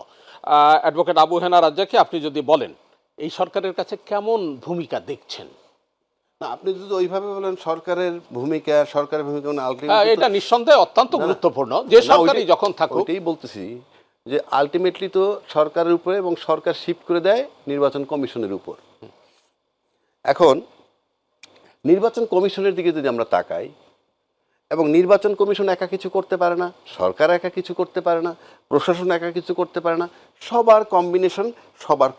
অ্যাডভোকেট আবু হেনা রাজ্জাকী, আপনি যদি বলেন এই সরকারের কাছে কেমন ভূমিকা দেখছেন? না, আপনি যদি ওইভাবে বলেন সরকারের ভূমিকা মানে আলটিমেটলি এটা নিঃসন্দেহে অত্যন্ত গুরুত্বপূর্ণ, যে সরকারই যখন থাকুক। ওইটাই বলতেছি যে আলটিমেটলি তো সরকারের উপরে, এবং সরকার শিফট করে দেয় নির্বাচন কমিশনের উপর। এখন নির্বাচন কমিশনের দিকে যদি আমরা তাকাই, এবং নির্বাচন কমিশন একা কিছু করতে পারে না, সরকার একা কিছু করতে পারে না, প্রশাসন একা কিছু করতে পারে না, সবার কম্বিনেশন, সবার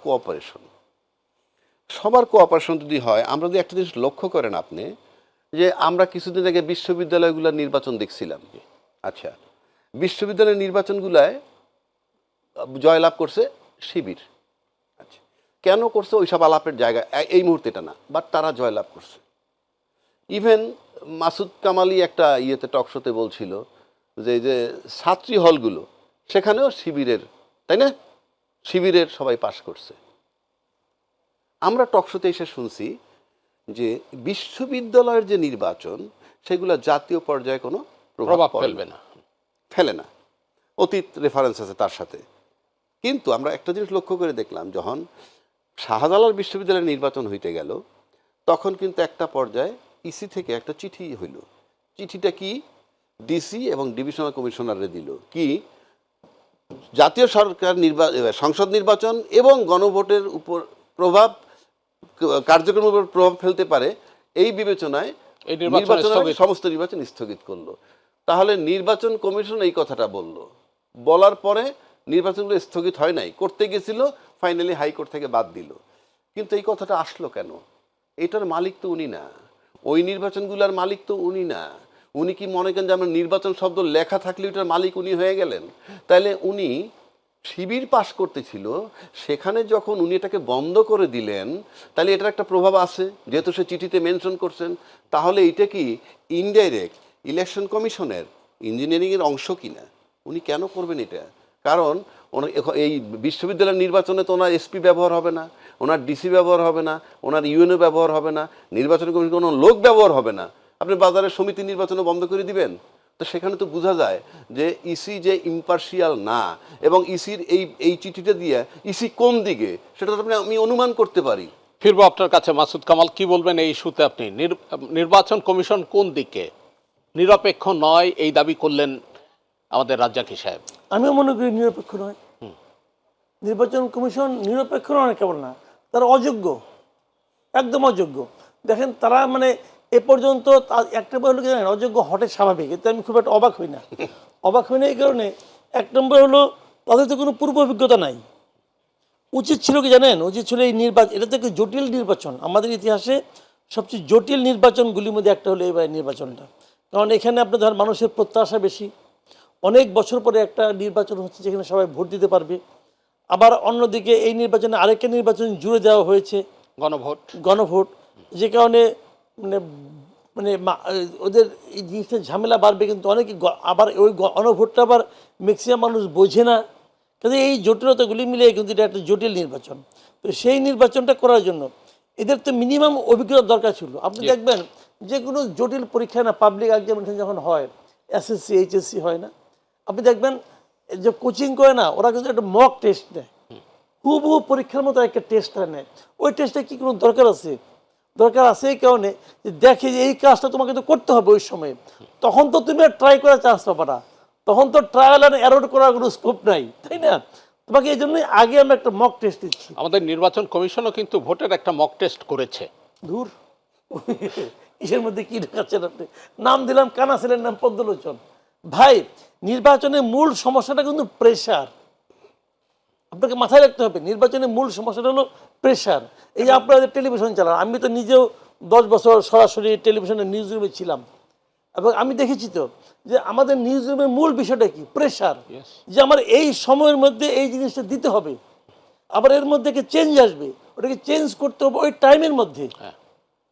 কোঅপারেশন যদি হয়। আমরা যদি একটা জিনিস লক্ষ্য করেন আপনি, যে আমরা কিছুদিন আগে বিশ্ববিদ্যালয়গুলোর নির্বাচন দেখছিলাম। আচ্ছা, বিশ্ববিদ্যালয়ের নির্বাচনগুলায় জয়লাভ করছে শিবির। আচ্ছা, কেন করছে? ওইসব আলাপের জায়গা এই মুহূর্তে এটা না, বাট তারা জয়লাভ করছে। ইভেন মাসুদ কামালি একটা টকশোতে বলছিল যে এই যে ছাত্রী হলগুলো, সেখানেও শিবিরের, তাই না, শিবিরের সবাই পাশ করছে। আমরা টকশোতে এসে শুনছি যে বিশ্ববিদ্যালয়ের যে নির্বাচন, সেগুলো জাতীয় পর্যায়ে কোনো প্রভাব ফেলে না। অতীত রেফারেন্স আছে তার সাথে। কিন্তু আমরা একটা জিনিস লক্ষ্য করে দেখলাম, যখন শাহজালাল বিশ্ববিদ্যালয়ের নির্বাচন হইতে গেল, তখন কিন্তু একটা পর্যায়ে ইসি থেকে একটা চিঠি হইল। চিঠিটা কি? ডিসি এবং ডিভিশনাল কমিশনারে দিল কি, জাতীয় সরকার সংসদ নির্বাচন এবং গণভোটের উপর প্রভাব, কার্যক্রমের উপর প্রভাব ফেলতে পারে, এই বিবেচনায় এই নির্বাচন নির্বাচনের আগে সমস্ত নির্বাচন স্থগিত করলো। তাহলে নির্বাচন কমিশন এই কথাটা বলার পরে নির্বাচনগুলো স্থগিত হয় নাই, করতে গেছিল, ফাইনালি হাইকোর্ট থেকে বাদ দিল। কিন্তু এই কথাটা আসলো কেন? এটার মালিক তো উনি না, ওই নির্বাচনগুলোর মালিক তো উনি না। উনি কি মনে করেন যে আমার নির্বাচন শব্দ লেখা থাকলে ওটার মালিক উনি হয়ে গেলেন? তাহলে উনি শিবির পাশ করতেছিল, সেখানে যখন উনি এটাকে বন্ধ করে দিলেন, তাহলে এটার একটা প্রভাব আছে, যেহেতু সে চিঠিতে মেনশন করছেন। তাহলে এইটা কি ইনডাইরেক্ট ইলেকশন কমিশনের ইঞ্জিনিয়ারিংয়ের অংশ কিনা? উনি কেন করবেন এটা? কারণ এই বিশ্ববিদ্যালয়ের নির্বাচনে তো ওনার এসপি ব্যবহার হবে না, ওনার ডিসি ব্যবহার হবে না, ওনার ইউএনও ব্যবহার হবে না, নির্বাচন কমিশন কোনো লোক ব্যবহার হবে না। আপনি বাজারের সমিতি নির্বাচনও বন্ধ করে দিবেন? তো সেখানে তো বোঝা যায় যে ইসি যে ইম্পার্শিয়াল না, এবং ইসির এই চিঠিটা দিয়ে ইসি কোন দিকে সেটা তো আমি অনুমান করতে পারি। ফিরবো আপনার কাছে মাসুদ কামাল, কি বলবেন এই ইস্যুতে আপনি? নির্বাচন কমিশন কোন দিকে? নিরপেক্ষ নয় এই দাবি করলেন আমাদের রাজ্জাকি সাহেব। আমিও মনে করি নিরপেক্ষ নয়। নির্বাচন কমিশন নিরপেক্ষ নয় কেবল না, তারা অযোগ্য, একদম অযোগ্য। দেখেন তারা মানে এ পর্যন্ত একটা হলো কি জানেন, অযোগ্য হটে স্বাভাবিক, এতে আমি খুব একটা অবাক হই না। অবাক হই না এই কারণে, এক নম্বর হলো তাদের তো কোনো পূর্ব অভিজ্ঞতা নাই। উচিত ছিল কি জানেন, উচিত ছিল এই নির্বাচন, এটা তো একটা জটিল নির্বাচন, আমাদের ইতিহাসে সবচেয়ে জটিল নির্বাচনগুলির মধ্যে একটা হলো এবার নির্বাচনটা। কারণ এখানে আপনার ধর মানুষের প্রত্যাশা বেশি, অনেক বছর পরে একটা নির্বাচন হচ্ছে যেখানে সবাই ভোট দিতে পারবে। আবার অন্যদিকে এই নির্বাচনে আরেকটা নির্বাচন জুড়ে দেওয়া হয়েছে, গণভোট, যে কারণে মানে মানে ওদের এই জিনিসটা ঝামেলা বাড়বে। কিন্তু অনেকে আবার ওই গণভোটটা আবার ম্যাক্সিমাম মানুষ বোঝে না, কিন্তু এই জটিলতাগুলি মিলিয়ে কিন্তু এটা একটা জটিল নির্বাচন। তো সেই নির্বাচনটা করার জন্য এদের তো মিনিমাম অভিজ্ঞতা দরকার ছিল। আপনি দেখবেন যে কোনো জটিল পরীক্ষা না, পাবলিক এক্সামিনেশন যখন হয়, এসএসসি এইচএসসি হয় না, আপনি দেখবেন যে কোচিং করে না, ওরা কিন্তু একটা মক টেস্ট নেয়, হুবহু পরীক্ষার মতো একটা টেস্টটা নেয়। ওই টেস্টটা কি কোনো দরকার আছে? দরকার আছে এই কারণে যে দেখে যে এই কাজটা তোমাকে তো করতে হবে ওই সময়ে, তখন তো তুমি আর ট্রাই করার চান্স পাবা না, তখন তো ট্রায়াল অ্যান্ড এরর করার কোনো স্কোপ নাই, তাই না? তোমাকে এই জন্যই আগে আমরা একটা মক টেস্ট দিচ্ছি। আমাদের নির্বাচন কমিশনও কিন্তু ভোটের একটা মক টেস্ট করেছে। দূর ইসের মধ্যে কি ঢাকাচ্ছেন আপনি? নাম দিলাম কানা ছেলের নাম পদ্মলোচন। ভাই, নির্বাচনের মূল সমস্যাটা কিন্তু প্রেশার, আপনাকে মাথায় রাখতে হবে। নির্বাচনের মূল সমস্যাটা হলো প্রেশার। এই যে আপনাদের টেলিভিশন চালান, আমি তো নিজেও 10 বছর সরাসরি টেলিভিশনের নিউজ রুমে ছিলাম, এবং আমি দেখেছি তো যে আমাদের নিউজ রুমের মূল বিষয়টা কি? প্রেশার। যে আমার এই সময়ের মধ্যে এই জিনিসটা দিতে হবে, আবার এর মধ্যে চেঞ্জ আসবে, ওটাকে চেঞ্জ করতে হবে ওই টাইমের মধ্যে,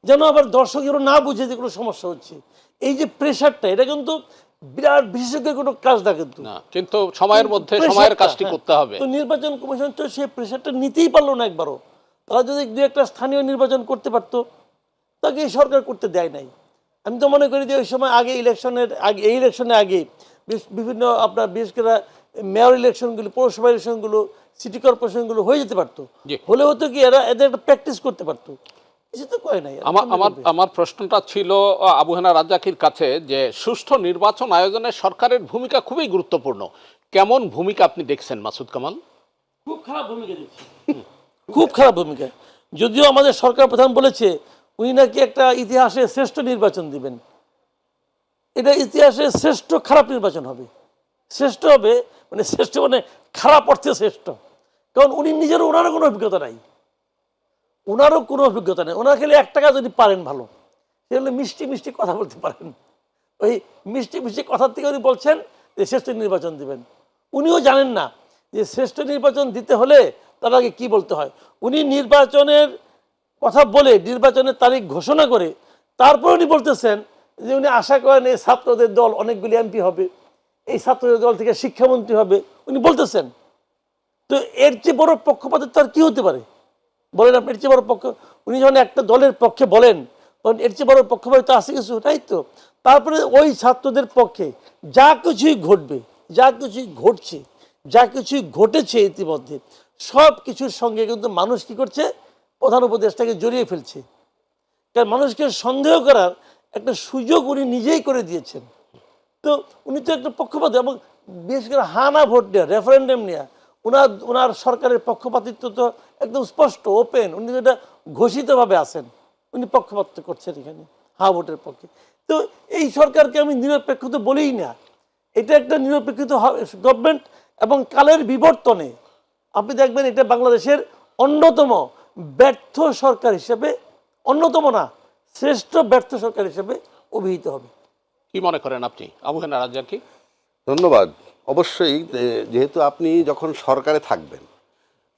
যেন আবার দর্শক যেন না বুঝে যে কোনো সমস্যা হচ্ছে। এই যে প্রেশারটা, এটা কিন্তু বিরাট বিশেষজ্ঞের কোনো কাজ না, কিন্তু সময়ের মধ্যে সময়ের কাজটি করতে হবে। তো নির্বাচন কমিশন তো সেই প্রেশারটা নিতেই পারলো না একবারও। তারা যদি দু একটা স্থানীয় নির্বাচন করতে পারতো, তাকে এই সরকার করতে দেয় নাই। আমি তো মনে করি যে ওই সময় আগে ইলেকশনের আগে, এই ইলেকশনের আগে বিভিন্ন আপনার বিশেষ করে মেয়র ইলেকশনগুলো, পৌরসভা ইলেকশনগুলো, সিটি কর্পোরেশনগুলো হয়ে যেতে পারতো। হলে হতো কি, এরা এদের একটা প্র্যাকটিস করতে পারতো, কিছু তো করে নাই। আমার প্রশ্নটা ছিল আবু হেনা রাজ্জাকির কাছে যে সুষ্ঠু নির্বাচন আয়োজনে সরকারের ভূমিকা খুবই গুরুত্বপূর্ণ। কেমন ভূমিকা আপনি দেখছেন মাসুদ কামাল? খুব খারাপ ভূমিকা দেখছি, খুব খারাপ ভূমিকা। যদিও আমাদের সরকার প্রধান বলেছে উনি নাকি একটা ইতিহাসে শ্রেষ্ঠ নির্বাচন দিবেন, এটা ইতিহাসে শ্রেষ্ঠ খারাপ নির্বাচন হবে। শ্রেষ্ঠ হবে মানে শ্রেষ্ঠ মানে খারাপ অর্থে শ্রেষ্ঠ, কারণ উনি নিজের, ওনারও কোনো অভিজ্ঞতা নাই, ওনারও কোনো অভিজ্ঞতা নেই। ওনার খেলে একটা কাজ যদি পারেন ভালো, সেগুলো মিষ্টি মিষ্টি কথা বলতে পারেন। ওই মিষ্টি মিষ্টি কথার থেকে উনি বলছেন যে শ্রেষ্ঠ নির্বাচন দিবেন। উনিও জানেন না যে শ্রেষ্ঠ নির্বাচন দিতে হলে তার আগে কী বলতে হয়। উনি নির্বাচনের কথা বলে নির্বাচনের তারিখ ঘোষণা করে তারপরে উনি বলতেছেন যে উনি আশা করেন এই ছাত্রদের দল অনেকগুলি এমপি হবে, এই ছাত্রদের দল থেকে শিক্ষামন্ত্রী হবে, উনি বলতেছেন। তো এর চেয়ে বড় পক্ষপাতের তার কী হতে পারে বলেন আপনি? এর চেয়ে বড় পক্ষ, উনি যখন একটা দলের পক্ষে বলেন তখন এর চেয়ে বড় পক্ষপাত তো আসে কিছু, তাই তো? তারপরে ওই ছাত্রদের পক্ষে যা কিছুই ঘটবে, যা কিছুই ঘটছে, যা কিছুই ঘটেছে ইতিমধ্যে, সব কিছুর সঙ্গে কিন্তু মানুষ কী করছে? প্রধান উপদেষ্টাকে জড়িয়ে ফেলছে। কারণ মানুষকে সন্দেহ করার একটা সুযোগ উনি নিজেই করে দিয়েছেন। তো উনি তো একটা পক্ষপাত, এবং বিশেষ করে হানা ভোট নিয়ে রেফারেন্ডাম নিয়ে ওনার সরকারের পক্ষপাতিত্ব তো একদম স্পষ্ট ওপেন, উনি যেটা ঘোষিতভাবে আছেন, উনি পক্ষপাতিত্ব করছেন এখানে হা ভোটের পক্ষে। তো এই সরকারকে আমি নিরপেক্ষ তো বলিই না, এটা একটা নিরপেক্ষিত গভর্নমেন্ট এবং কালের বিবর্তনে আপনি দেখবেন এটা বাংলাদেশের অন্যতম ব্যর্থ সরকার হিসেবে, অন্যতম না শ্রেষ্ঠ ব্যর্থ সরকার হিসেবে অভিহিত হবে। কি মনে করেন আপনি আবু হেনা রাজ্জাক? কি ধন্যবাদ। অবশ্যই যেহেতু আপনি যখন সরকারে থাকবেন,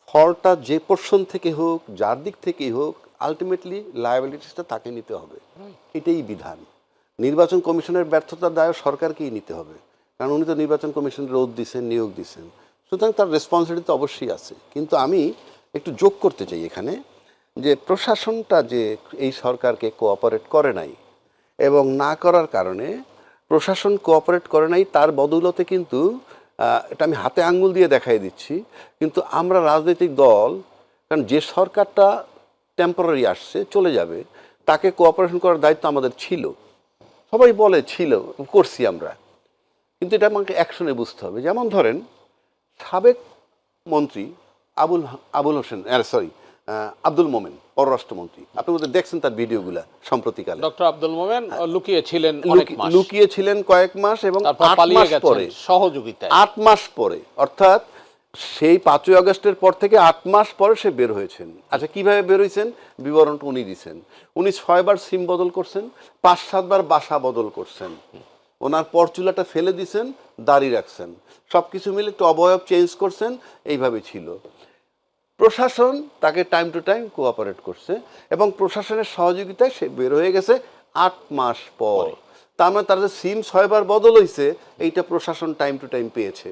ফলটা যে পোর্শন থেকে হোক, যার দিক থেকেই হোক, আলটিমেটলি লায়াবিলিটিসটা তাকে নিতে হবে, এটাই বিধান। নির্বাচন কমিশনের ব্যর্থতার দায় সরকারকেই নিতে হবে, কারণ উনি তো নির্বাচন কমিশনের রোদ দিচ্ছেন, নিয়োগ দিচ্ছেন, সুতরাং তার রেসপন্সিবিলিটি তো অবশ্যই আছে। কিন্তু আমি একটু যোগ করতে চাই এখানে, যে প্রশাসনটা যে এই সরকারকে কোঅপারেট করে নাই এবং না করার কারণে প্রশাসন কোঅপারেট করে নাই, তার বদৌলতে কিন্তু এটা আমি হাতে আঙ্গুল দিয়ে দেখাই দিচ্ছি, কিন্তু আমরা রাজনৈতিক দল, কারণ যে সরকারটা টেম্পোরারি আসছে চলে যাবে, তাকে কোঅপারেশন করার দায়িত্ব আমাদের ছিল, সবাই বলে ছিল, করছি আমরা, কিন্তু এটা আমাকে অ্যাকশনে বুঝতে হবে। যেমন ধরেন সাবেক মন্ত্রী আব্দুল মোমেন পররাষ্ট্রমন্ত্রী, আপনি বোধহয় দেখছেন তার ভিডিওগুলা সম্প্রতিকালে। ডক্টর আব্দুল মোমেন লুকিয়েছিলেন অনেক মাস, লুকিয়েছিলেন কয়েক মাস, এবং তারপর 8 পালিয়ে মাস গেছেন পরে, সহযোগিতায়। 8 মাস পরে, অর্থাৎ সেই 5ই আগস্টের পর থেকে 8 মাস পরে সে বের হয়েছেন। আচ্ছা, কিভাবে বের হয়েছেন বিবরণটা উনি দিচ্ছেন। উনি 6 বার সিম বদল করছেন, 5-7 বার বাসা বদল করছেন, ওনার পরচুলাটা ফেলে দিছেন, দাড়ি রাখছেন, সব কিছু মিলে একটু অবয়ব চেঞ্জ করছেন, এইভাবে ছিল। প্রশাসন তাকে টাইম টু টাইম কোঅপারেট করছে এবং প্রশাসনের সহযোগিতায় সে বের হয়ে গেছে 8 মাস পর। তার মানে তার যে সিম 6 বার বদল হয়েছে, এইটা প্রশাসন টাইম টু টাইম পেয়েছে।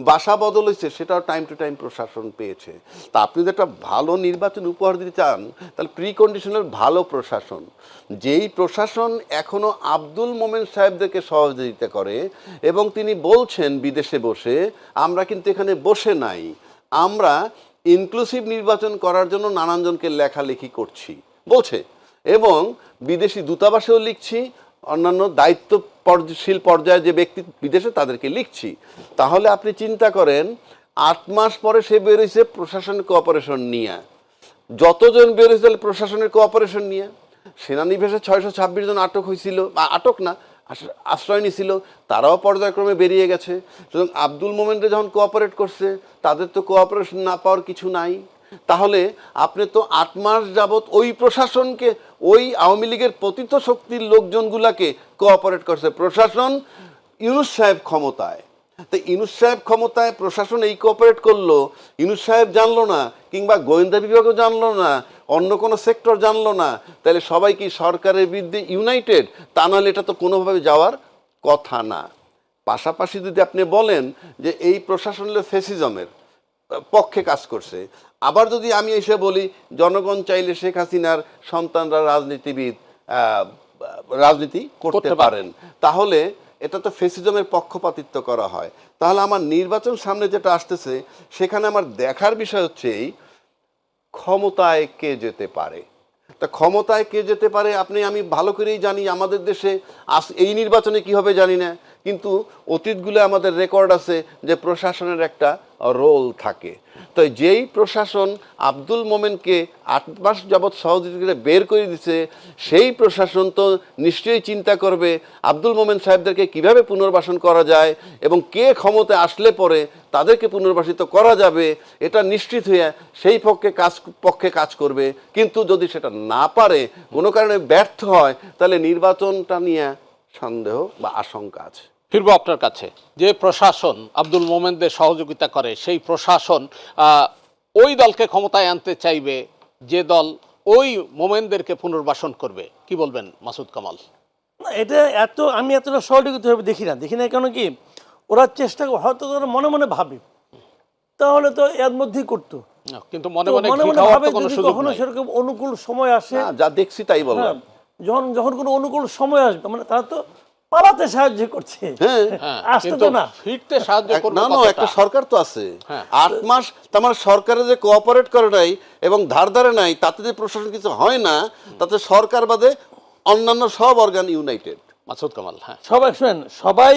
বাসা বদল হয়েছে, সেটাও টাইম টু টাইম প্রশাসন পেয়েছে। তা আপনি যদি একটা ভালো নির্বাচন উপহার দিতে চান, তাহলে প্রি কন্ডিশনের ভালো প্রশাসন, যেই প্রশাসন এখনো আব্দুল মোমেন সাহেবদেরকে সহযোগিতা করে এবং তিনি বলছেন বিদেশে বসে, আমরা কিন্তু এখানে বসে নাই, আমরা ইনক্লুসিভ নির্বাচন করার জন্য নানানজনকে লেখালেখি করছি বলছে, এবং বিদেশি দূতাবাসেও লিখছি, অন্যান্য দায়িত্বশীল পর্যায়ে যে ব্যক্তি বিদেশে তাদেরকে লিখছি। তাহলে আপনি চিন্তা করেন 8 মাস পরে সে বেরোইছে প্রশাসনের কোঅপারেশন নিয়ে। যতজন বেরোইছে প্রশাসনের কোঅপারেশন নিয়ে, সেনানিবাসে 626 জন আটক হয়েছিল, আটক না আশ্রয় নিয়েছিল, তারাও পর্যায়ক্রমে বেরিয়ে গেছে। সুতরাং আব্দুল মোমেনরা যখন কোঅপারেট করছে, তাদের তো কোঅপারেশন না পাওয়ার কিছু নাই। তাহলে আপনি তো 8 মাস যাবৎ ওই প্রশাসনকে, ওই আওয়ামী লীগের পতিত শক্তির লোকজনগুলাকে কোঅপারেট করছে। প্রশাসন, ইউনূস সাহেব ক্ষমতায়, তো ইউনূস সাহেব ক্ষমতায়, প্রশাসন এই কোঅপারেট করলো, ইউনূস সাহেব জানলো না, কিংবা গোয়েন্দা বিভাগও জানলো না, অন্য কোনো সেক্টর জানলো না, তাহলে সবাই কি সরকারের বিরুদ্ধে ইউনাইটেড? তা নাহলে এটা তো কোনোভাবে যাওয়ার কথা না। পাশাপাশি যদি আপনি বলেন যে এই প্রশাসন ফ্যাসিজমের পক্ষে কাজ করছে, আবার যদি আমি এসে বলি জনগণ চাইলে শেখ হাসিনার সন্তানরা রাজনীতি করতে পারেন, তাহলে এটা তো ফ্যাসিজমের পক্ষপাতিত্ব করা হয়। তাহলে আমার নির্বাচন সামনে যেটা আসতেছে, সেখানে আমার দেখার বিষয় হচ্ছে এই ক্ষমতায় কে যেতে পারে। তা ক্ষমতায় কে যেতে পারে আমি ভালো করেই জানি, আমাদের দেশে এই নির্বাচনে কি হবে জানি না, কিন্তু অতীতগুলো আমাদের রেকর্ড আছে যে প্রশাসনের একটা রোল থাকে। তো যেই প্রশাসন আব্দুল মোমেনকে 8 মাস যাবৎ সহযোগিতা বের করে দিছে, সেই প্রশাসন তো নিশ্চয়ই চিন্তা করবে আব্দুল মোমেন সাহেবদেরকে কিভাবে পুনর্বাসন করা যায় এবং কে ক্ষমতায় আসলে পরে তাদেরকে পুনর্বাসিত করা যাবে, এটা নিশ্চিত হয়ে সেই পক্ষে কাজ করবে। কিন্তু যদি সেটা না পারে, কোনো কারণে ব্যর্থ হয়, তাহলে নির্বাচনটা নিয়ে সন্দেহ বা আশঙ্কা আছে। ফিরবো আপনার কাছে। যে প্রশাসন আব্দুল মোমেনদের সহযোগিতা করে, সেই প্রশাসন ওই দলকে ক্ষমতায় আনতে চাইবে যে দল ওই মোমেনদেরকে পুনর্বাসন করবে, কি বলবেন মাসুদ কামাল? এটা আমি এতটা সহযোগিতাভাবে দেখি না, কেন কি ওরা চেষ্টা হয়তো ওরা মনে মনে ভাবে, তাহলে তো এর মধ্যেই করতো, কিন্তু মনে মনে মনে ভাবে কোনো যদি সুযোগ কখনো নাই। সেরকম অনুকূল সময় আসে, যা দেখছি তাই বললাম, যখন কোনো অনুকূল সময় আসবে, মানে তারা তো পালাতে সাহায্য করছে, আসতে তো না, ফিরতে সাহায্য করবে। না, একটা সরকার তো আছে। হ্যাঁ। 8 মাস তোমার সরকারে যে কোঅপারেট করে নাই এবং ধারে নাই, তাতে যে প্রশাসন কিছু হয় না, তাতে সরকার বাদে অন্যান্য সব অর্গান ইউনাইটেড। মাসুদ কামাল? হ্যাঁ, সবাই শুনেন, সবাই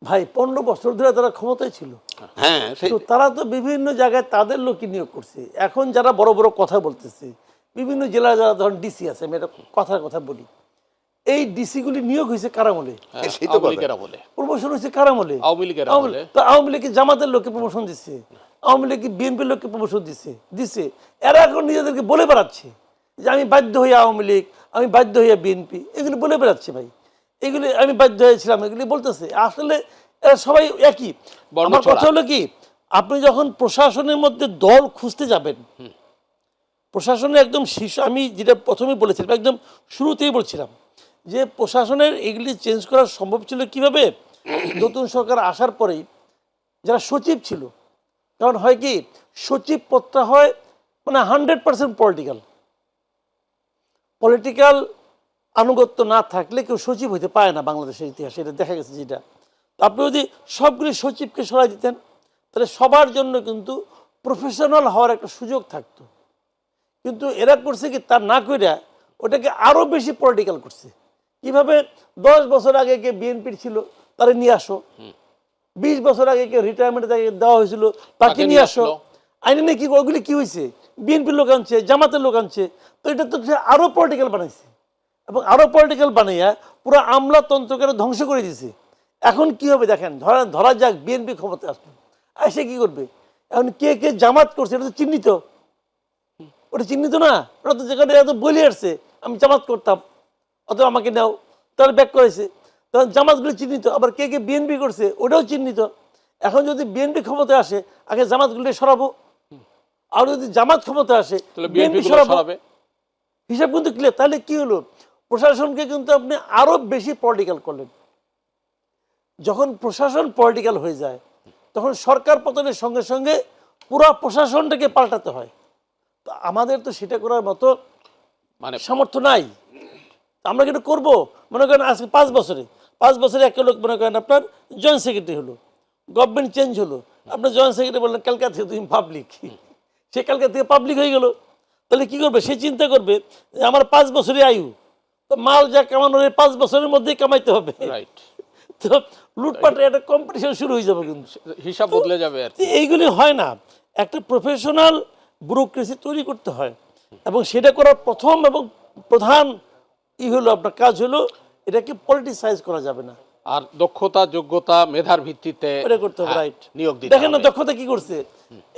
ভাই 15 বছর ধরে তারা ক্ষমতায় ছিল, হ্যাঁ তো তারা তো বিভিন্ন জায়গায় তাদের লোকই নিয়োগ করছে। এখন যারা বড় বড় কথা বলতেছে, বিভিন্ন জেলায় যারা ধরেন ডিসি আছে, আমি একটা কথা বলি, এই ডিসিগুলি নিয়োগ হয়েছে কারামলে, সেই তো আওয়ামী কথা। লীগের আমলে, প্রমোশন হয়েছে কারামলে। আওয়ামী লীগের আমলে। তো আওয়ামী লীগ জামাতের লোককে প্রমোশন দিচ্ছে, আওয়ামী লীগ বিএনপির লোককে প্রমোশন দিচ্ছে। এরা এখন নিজেদেরকে বলে বেড়াচ্ছে যে আমি বাধ্য হইয়া আওয়ামী লীগ, আমি বাধ্য হইয়া বিএনপি, এগুলি বলে বেড়াচ্ছে ভাই। এগুলি আমি বাধ্য হয়েছিলাম, এগুলি বলতেছে। আসলে এরা সবাই একই। আমার কথা হলো কি, আপনি যখন প্রশাসনের মধ্যে দল খুঁজতে যাবেন, প্রশাসনের একদম শীর্ষ, আমি যেটা প্রথমে বলেছিলাম, একদম শুরুতেই বলছিলাম যে প্রশাসনের এগুলি চেঞ্জ করা সম্ভব ছিল কিভাবে, নতুন সরকার আসার পরেই যারা সচিব ছিল, কারণ হয় কি সচিব পদটা হয় মানে 100% পলিটিক্যাল আনুগত্য না থাকলে কেউ সচিব হইতে পারে না বাংলাদেশের ইতিহাসে, এটা দেখা গেছে। যেটা আপনি যদি সবগুলি সচিবকে সরাই দিতেন, তাহলে সবার জন্য কিন্তু প্রফেশনাল হওয়ার একটা সুযোগ থাকতো। কিন্তু এরা করছে কি, তার না কইরা ওটাকে আরো বেশি পলিটিক্যাল করছে। কিভাবে 10 বছর আগে কে বিএনপির ছিল তারে নিয়ে আসো, 20 বছর আগে কে রিটায়ারমেন্ট দেওয়া হয়েছিল তাকে নিয়ে আসো, আইনে নাকি ওইগুলি কি হয়েছে, বিএনপির লোক আনছে, জামাতের লোক আনছে, তো এটা তো আরো পলিটিক্যাল বানাইছে, এবং আরো পলিটিক্যাল বানাইয়া পুরো আমলাতন্ত্রকে ধ্বংস করে দিয়েছে। এখন কি হবে দেখেন, ধরা যাক বিএনপি ক্ষমতায় আসবে, এসে কি করবে, এখন কে কে জামাত করছে এটা তো চিহ্নিত, ওটা চিহ্নিত না, ওটা তো যেখানে এত বলে আসছে আমি জামাত করতাম, অথবা আমাকে নাও, তারা ব্যাক করেছে, তখন জামাতগুলো চিহ্নিত। আবার কে কে বিএনপি করছে ওটাও চিহ্নিত। এখন যদি বিএনপি ক্ষমতায় আসে, আগে জামাতগুলো সরাবো, আর যদি জামাত ক্ষমতায় আসে বিএনপি সরাবো, হিসাব কিন্তু ক্লিয়ার। তাহলে কি হলো, প্রশাসনকে কিন্তু আপনি আরো বেশি পলিটিক্যাল করলেন। যখন প্রশাসন পলিটিক্যাল হয়ে যায়, তখন সরকার পতনের সঙ্গে সঙ্গে পুরো প্রশাসনটাকে পাল্টাতে হয়। তো আমাদের তো সেটা করার মতো মানে সামর্থ্য নাই। আমরা কিন্তু করবো, মনে করেন আজকে 5 বছরে একটা লোক মনে করেন আপনার জয়েন্ট সেক্রেটারি হলো, গভর্নমেন্ট চেঞ্জ হলো, আপনার জয়েন্ট সেক্রেটারি বললেন কালকা থেকে তুমি পাবলিক, সে কালকা থেকে পাবলিক হয়ে গেল। তাহলে কি করবে, সে চিন্তা করবে যে আমার 5 বছরে আয়ু, তো মাল যা কামানোর 5 বছরের মধ্যেই কামাইতে হবে, তো লুটপাটের একটা কম্পিটিশন শুরু হয়ে যাবে, কিন্তু হিসাব বদলে যাবে। এইগুলি হয় না, একটা প্রফেশনাল ব্যুরোক্রেসি তৈরি করতে হয়, এবং সেটা করার প্রথম এবং প্রধান হলো আপনার কাজ হলো এটাকে পলিটিসাইজ করা যাবে না, আর দক্ষতা যোগ্যতা মেধার ভিত্তিতে এটা করতে হবে। রাইট, নিয়োগ দিতে দেখেন না দক্ষতা কি করছে,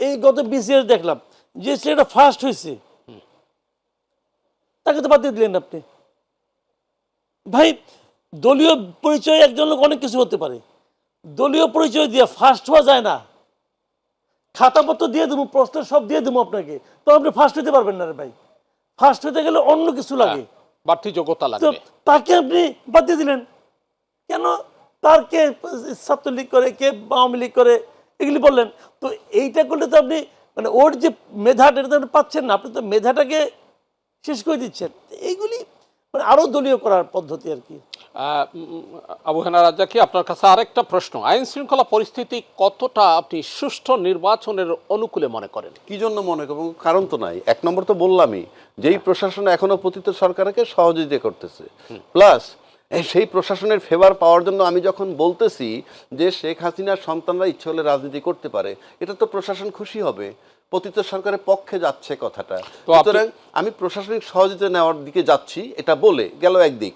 এই গত বিসিএস দেখলাম যে ছেলেটা ফার্স্ট হয়েছে তাকে তো বাদ দিয়ে দিলেন আপনি। ভাই দলীয় পরিচয় একজন লোক অনেক কিছু হতে পারে, দলীয় পরিচয় দিয়ে ফার্স্ট হওয়া যায় না। খাতাপত্র দিয়ে দেবো, প্রশ্ন সব দিয়ে দেবো আপনাকে, তো আপনি ফার্স্ট হতে পারবেন না রে ভাই। ফার্স্ট হতে গেলে অন্য কিছু লাগে, বাড়তি যোগ্যতা লাগবে। তাকে আপনি বাদ দিয়ে দিলেন কেন? তার কে ছাত্রলীগ করে, কে আওয়ামী লীগ করে, এগুলি বললেন। তো এইটা করলে তো আপনি মানে ওর যে মেধাটা এটা তো আপনি পাচ্ছেন না, আপনি তো মেধাটাকে শেষ করে দিচ্ছেন। এইগুলি মানে আরো দলীয় করার পদ্ধতি আর কি। আবু হেনা রাজ্জাকি, আপনার কাছে আরেকটা প্রশ্ন, আইন শৃঙ্খলা পরিস্থিতি কতটা আপনি সুষ্ঠু নির্বাচনের অনুকূলে মনে করেন? কি জন্য মনে করব, কারণ তো নাই। এক নম্বর তো বললামই, যেই প্রশাসন এখনো পতিত সরকারকে সহযোগিতা করতেছে, প্লাস সেই প্রশাসনের ফেভার পাওয়ার জন্য আমি যখন বলতেছি যে শেখ হাসিনার সন্তানরা ইচ্ছে হলে রাজনীতি করতে পারে, এটা তো প্রশাসন খুশি হবে, পতিত সরকারের পক্ষে যাচ্ছে কথাটা। সুতরাং আমি প্রশাসনিক সহযোগিতা নেওয়ার দিকে যাচ্ছি, এটা বলে গেল একদিক।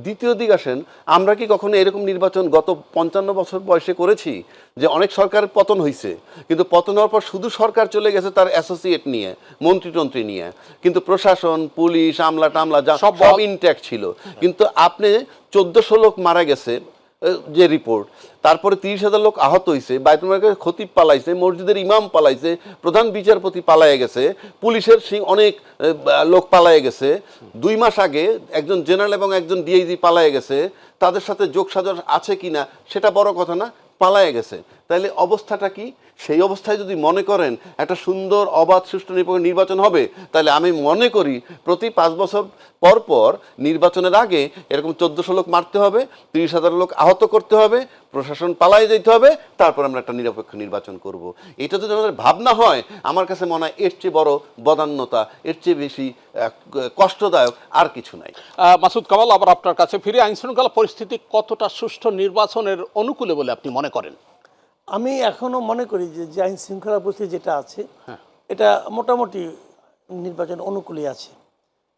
দ্বিতীয় দিক আসেন, আমরা কি কখনো এরকম নির্বাচন গত 55 বছর বয়সে করেছি যে অনেক সরকারের পতন হয়েছে, কিন্তু পতন হওয়ার পর শুধু সরকার চলে গেছে তার অ্যাসোসিয়েট নিয়ে, মন্ত্রী নিয়ে, কিন্তু প্রশাসন, পুলিশ, আমলা টামলা সব ইনট্যাক্ট ছিল। কিন্তু আপনি 1400 লোক মারা গেছে যে রিপোর্ট, তারপরে 30,000 লোক আহত হয়েছে, বাইতুল মালের খতিব পালাইছে, মসজিদের ইমাম পালাইছে, প্রধান বিচারপতি পালাইয়া গেছে, পুলিশের অনেক লোক পালাইয়া গেছে, 2 মাস আগে একজন জেনারেল এবং একজন ডিআইজি পালাইয়া গেছে, তাদের সাথে যোগসাজশ আছে কিনা সেটা বড় কথা না, পালাইয়া গেছে। তাইলে অবস্থাটা কি? সেই অবস্থায় যদি মনে করেন একটা সুন্দর অবাধ সুষ্ঠু নিরপেক্ষ নির্বাচন হবে, তাহলে আমি মনে করি প্রতি 5 বছর পর পর নির্বাচনের আগে এরকম 1400 লোক মারতে হবে, 30,000 লোক আহত করতে হবে, প্রশাসন পালায় যেতে হবে, তারপর আমরা একটা নিরপেক্ষ নির্বাচন করব। এটা যদি আমাদের ভাবনা হয়, আমার কাছে মনে হয় এর চেয়ে বড় বদান্যতা, এর চেয়ে বেশি কষ্টদায়ক আর কিছু নাই। মাসুদ কামাল, আবার আপনার কাছে ফিরে, আইন শৃঙ্খলা পরিস্থিতি কতটা সুষ্ঠু নির্বাচনের অনুকূলে বলে আপনি মনে করেন? আমি এখনো মনে করি যে আইন শৃঙ্খলা পরিস্থিতি যেটা আছে এটা মোটামুটি নির্বাচন অনুকূলে আছে।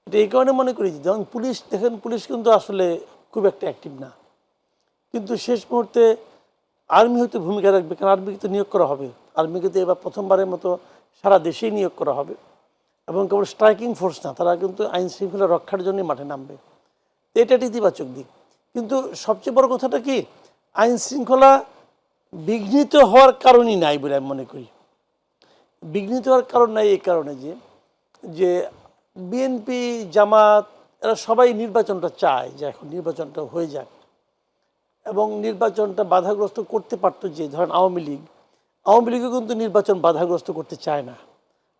এটা এই কারণে মনে করি যেমন পুলিশ, দেখেন পুলিশ কিন্তু আসলে খুব একটা অ্যাক্টিভ না, কিন্তু শেষ মুহূর্তে আর্মি হয়তো ভূমিকা রাখবে, কারণ আর্মিকে তো নিয়োগ করা হবে। আর্মিকে তো এবার প্রথমবারের মতো সারা দেশেই নিয়োগ করা হবে, এবং কেবল স্ট্রাইকিং ফোর্স না, তারা কিন্তু আইন শৃঙ্খলা রক্ষার জন্য মাঠে নামবে। এটা একটা ইতিবাচক দিক। কিন্তু সবচেয়ে বড় কথাটা কি, আইন শৃঙ্খলা বিঘ্নিত হওয়ার কারণই নাই বলে আমি মনে করি। বিঘ্নিত হওয়ার কারণ নাই এই কারণে যে বিএনপি, জামাত, এরা সবাই নির্বাচনটা চায় যে এখন নির্বাচনটা হয়ে যাক, এবং নির্বাচনটা বাধাগ্রস্ত করতে পারতো যে ধরেন আওয়ামী লীগও কিন্তু নির্বাচন বাধাগ্রস্ত করতে চায় না।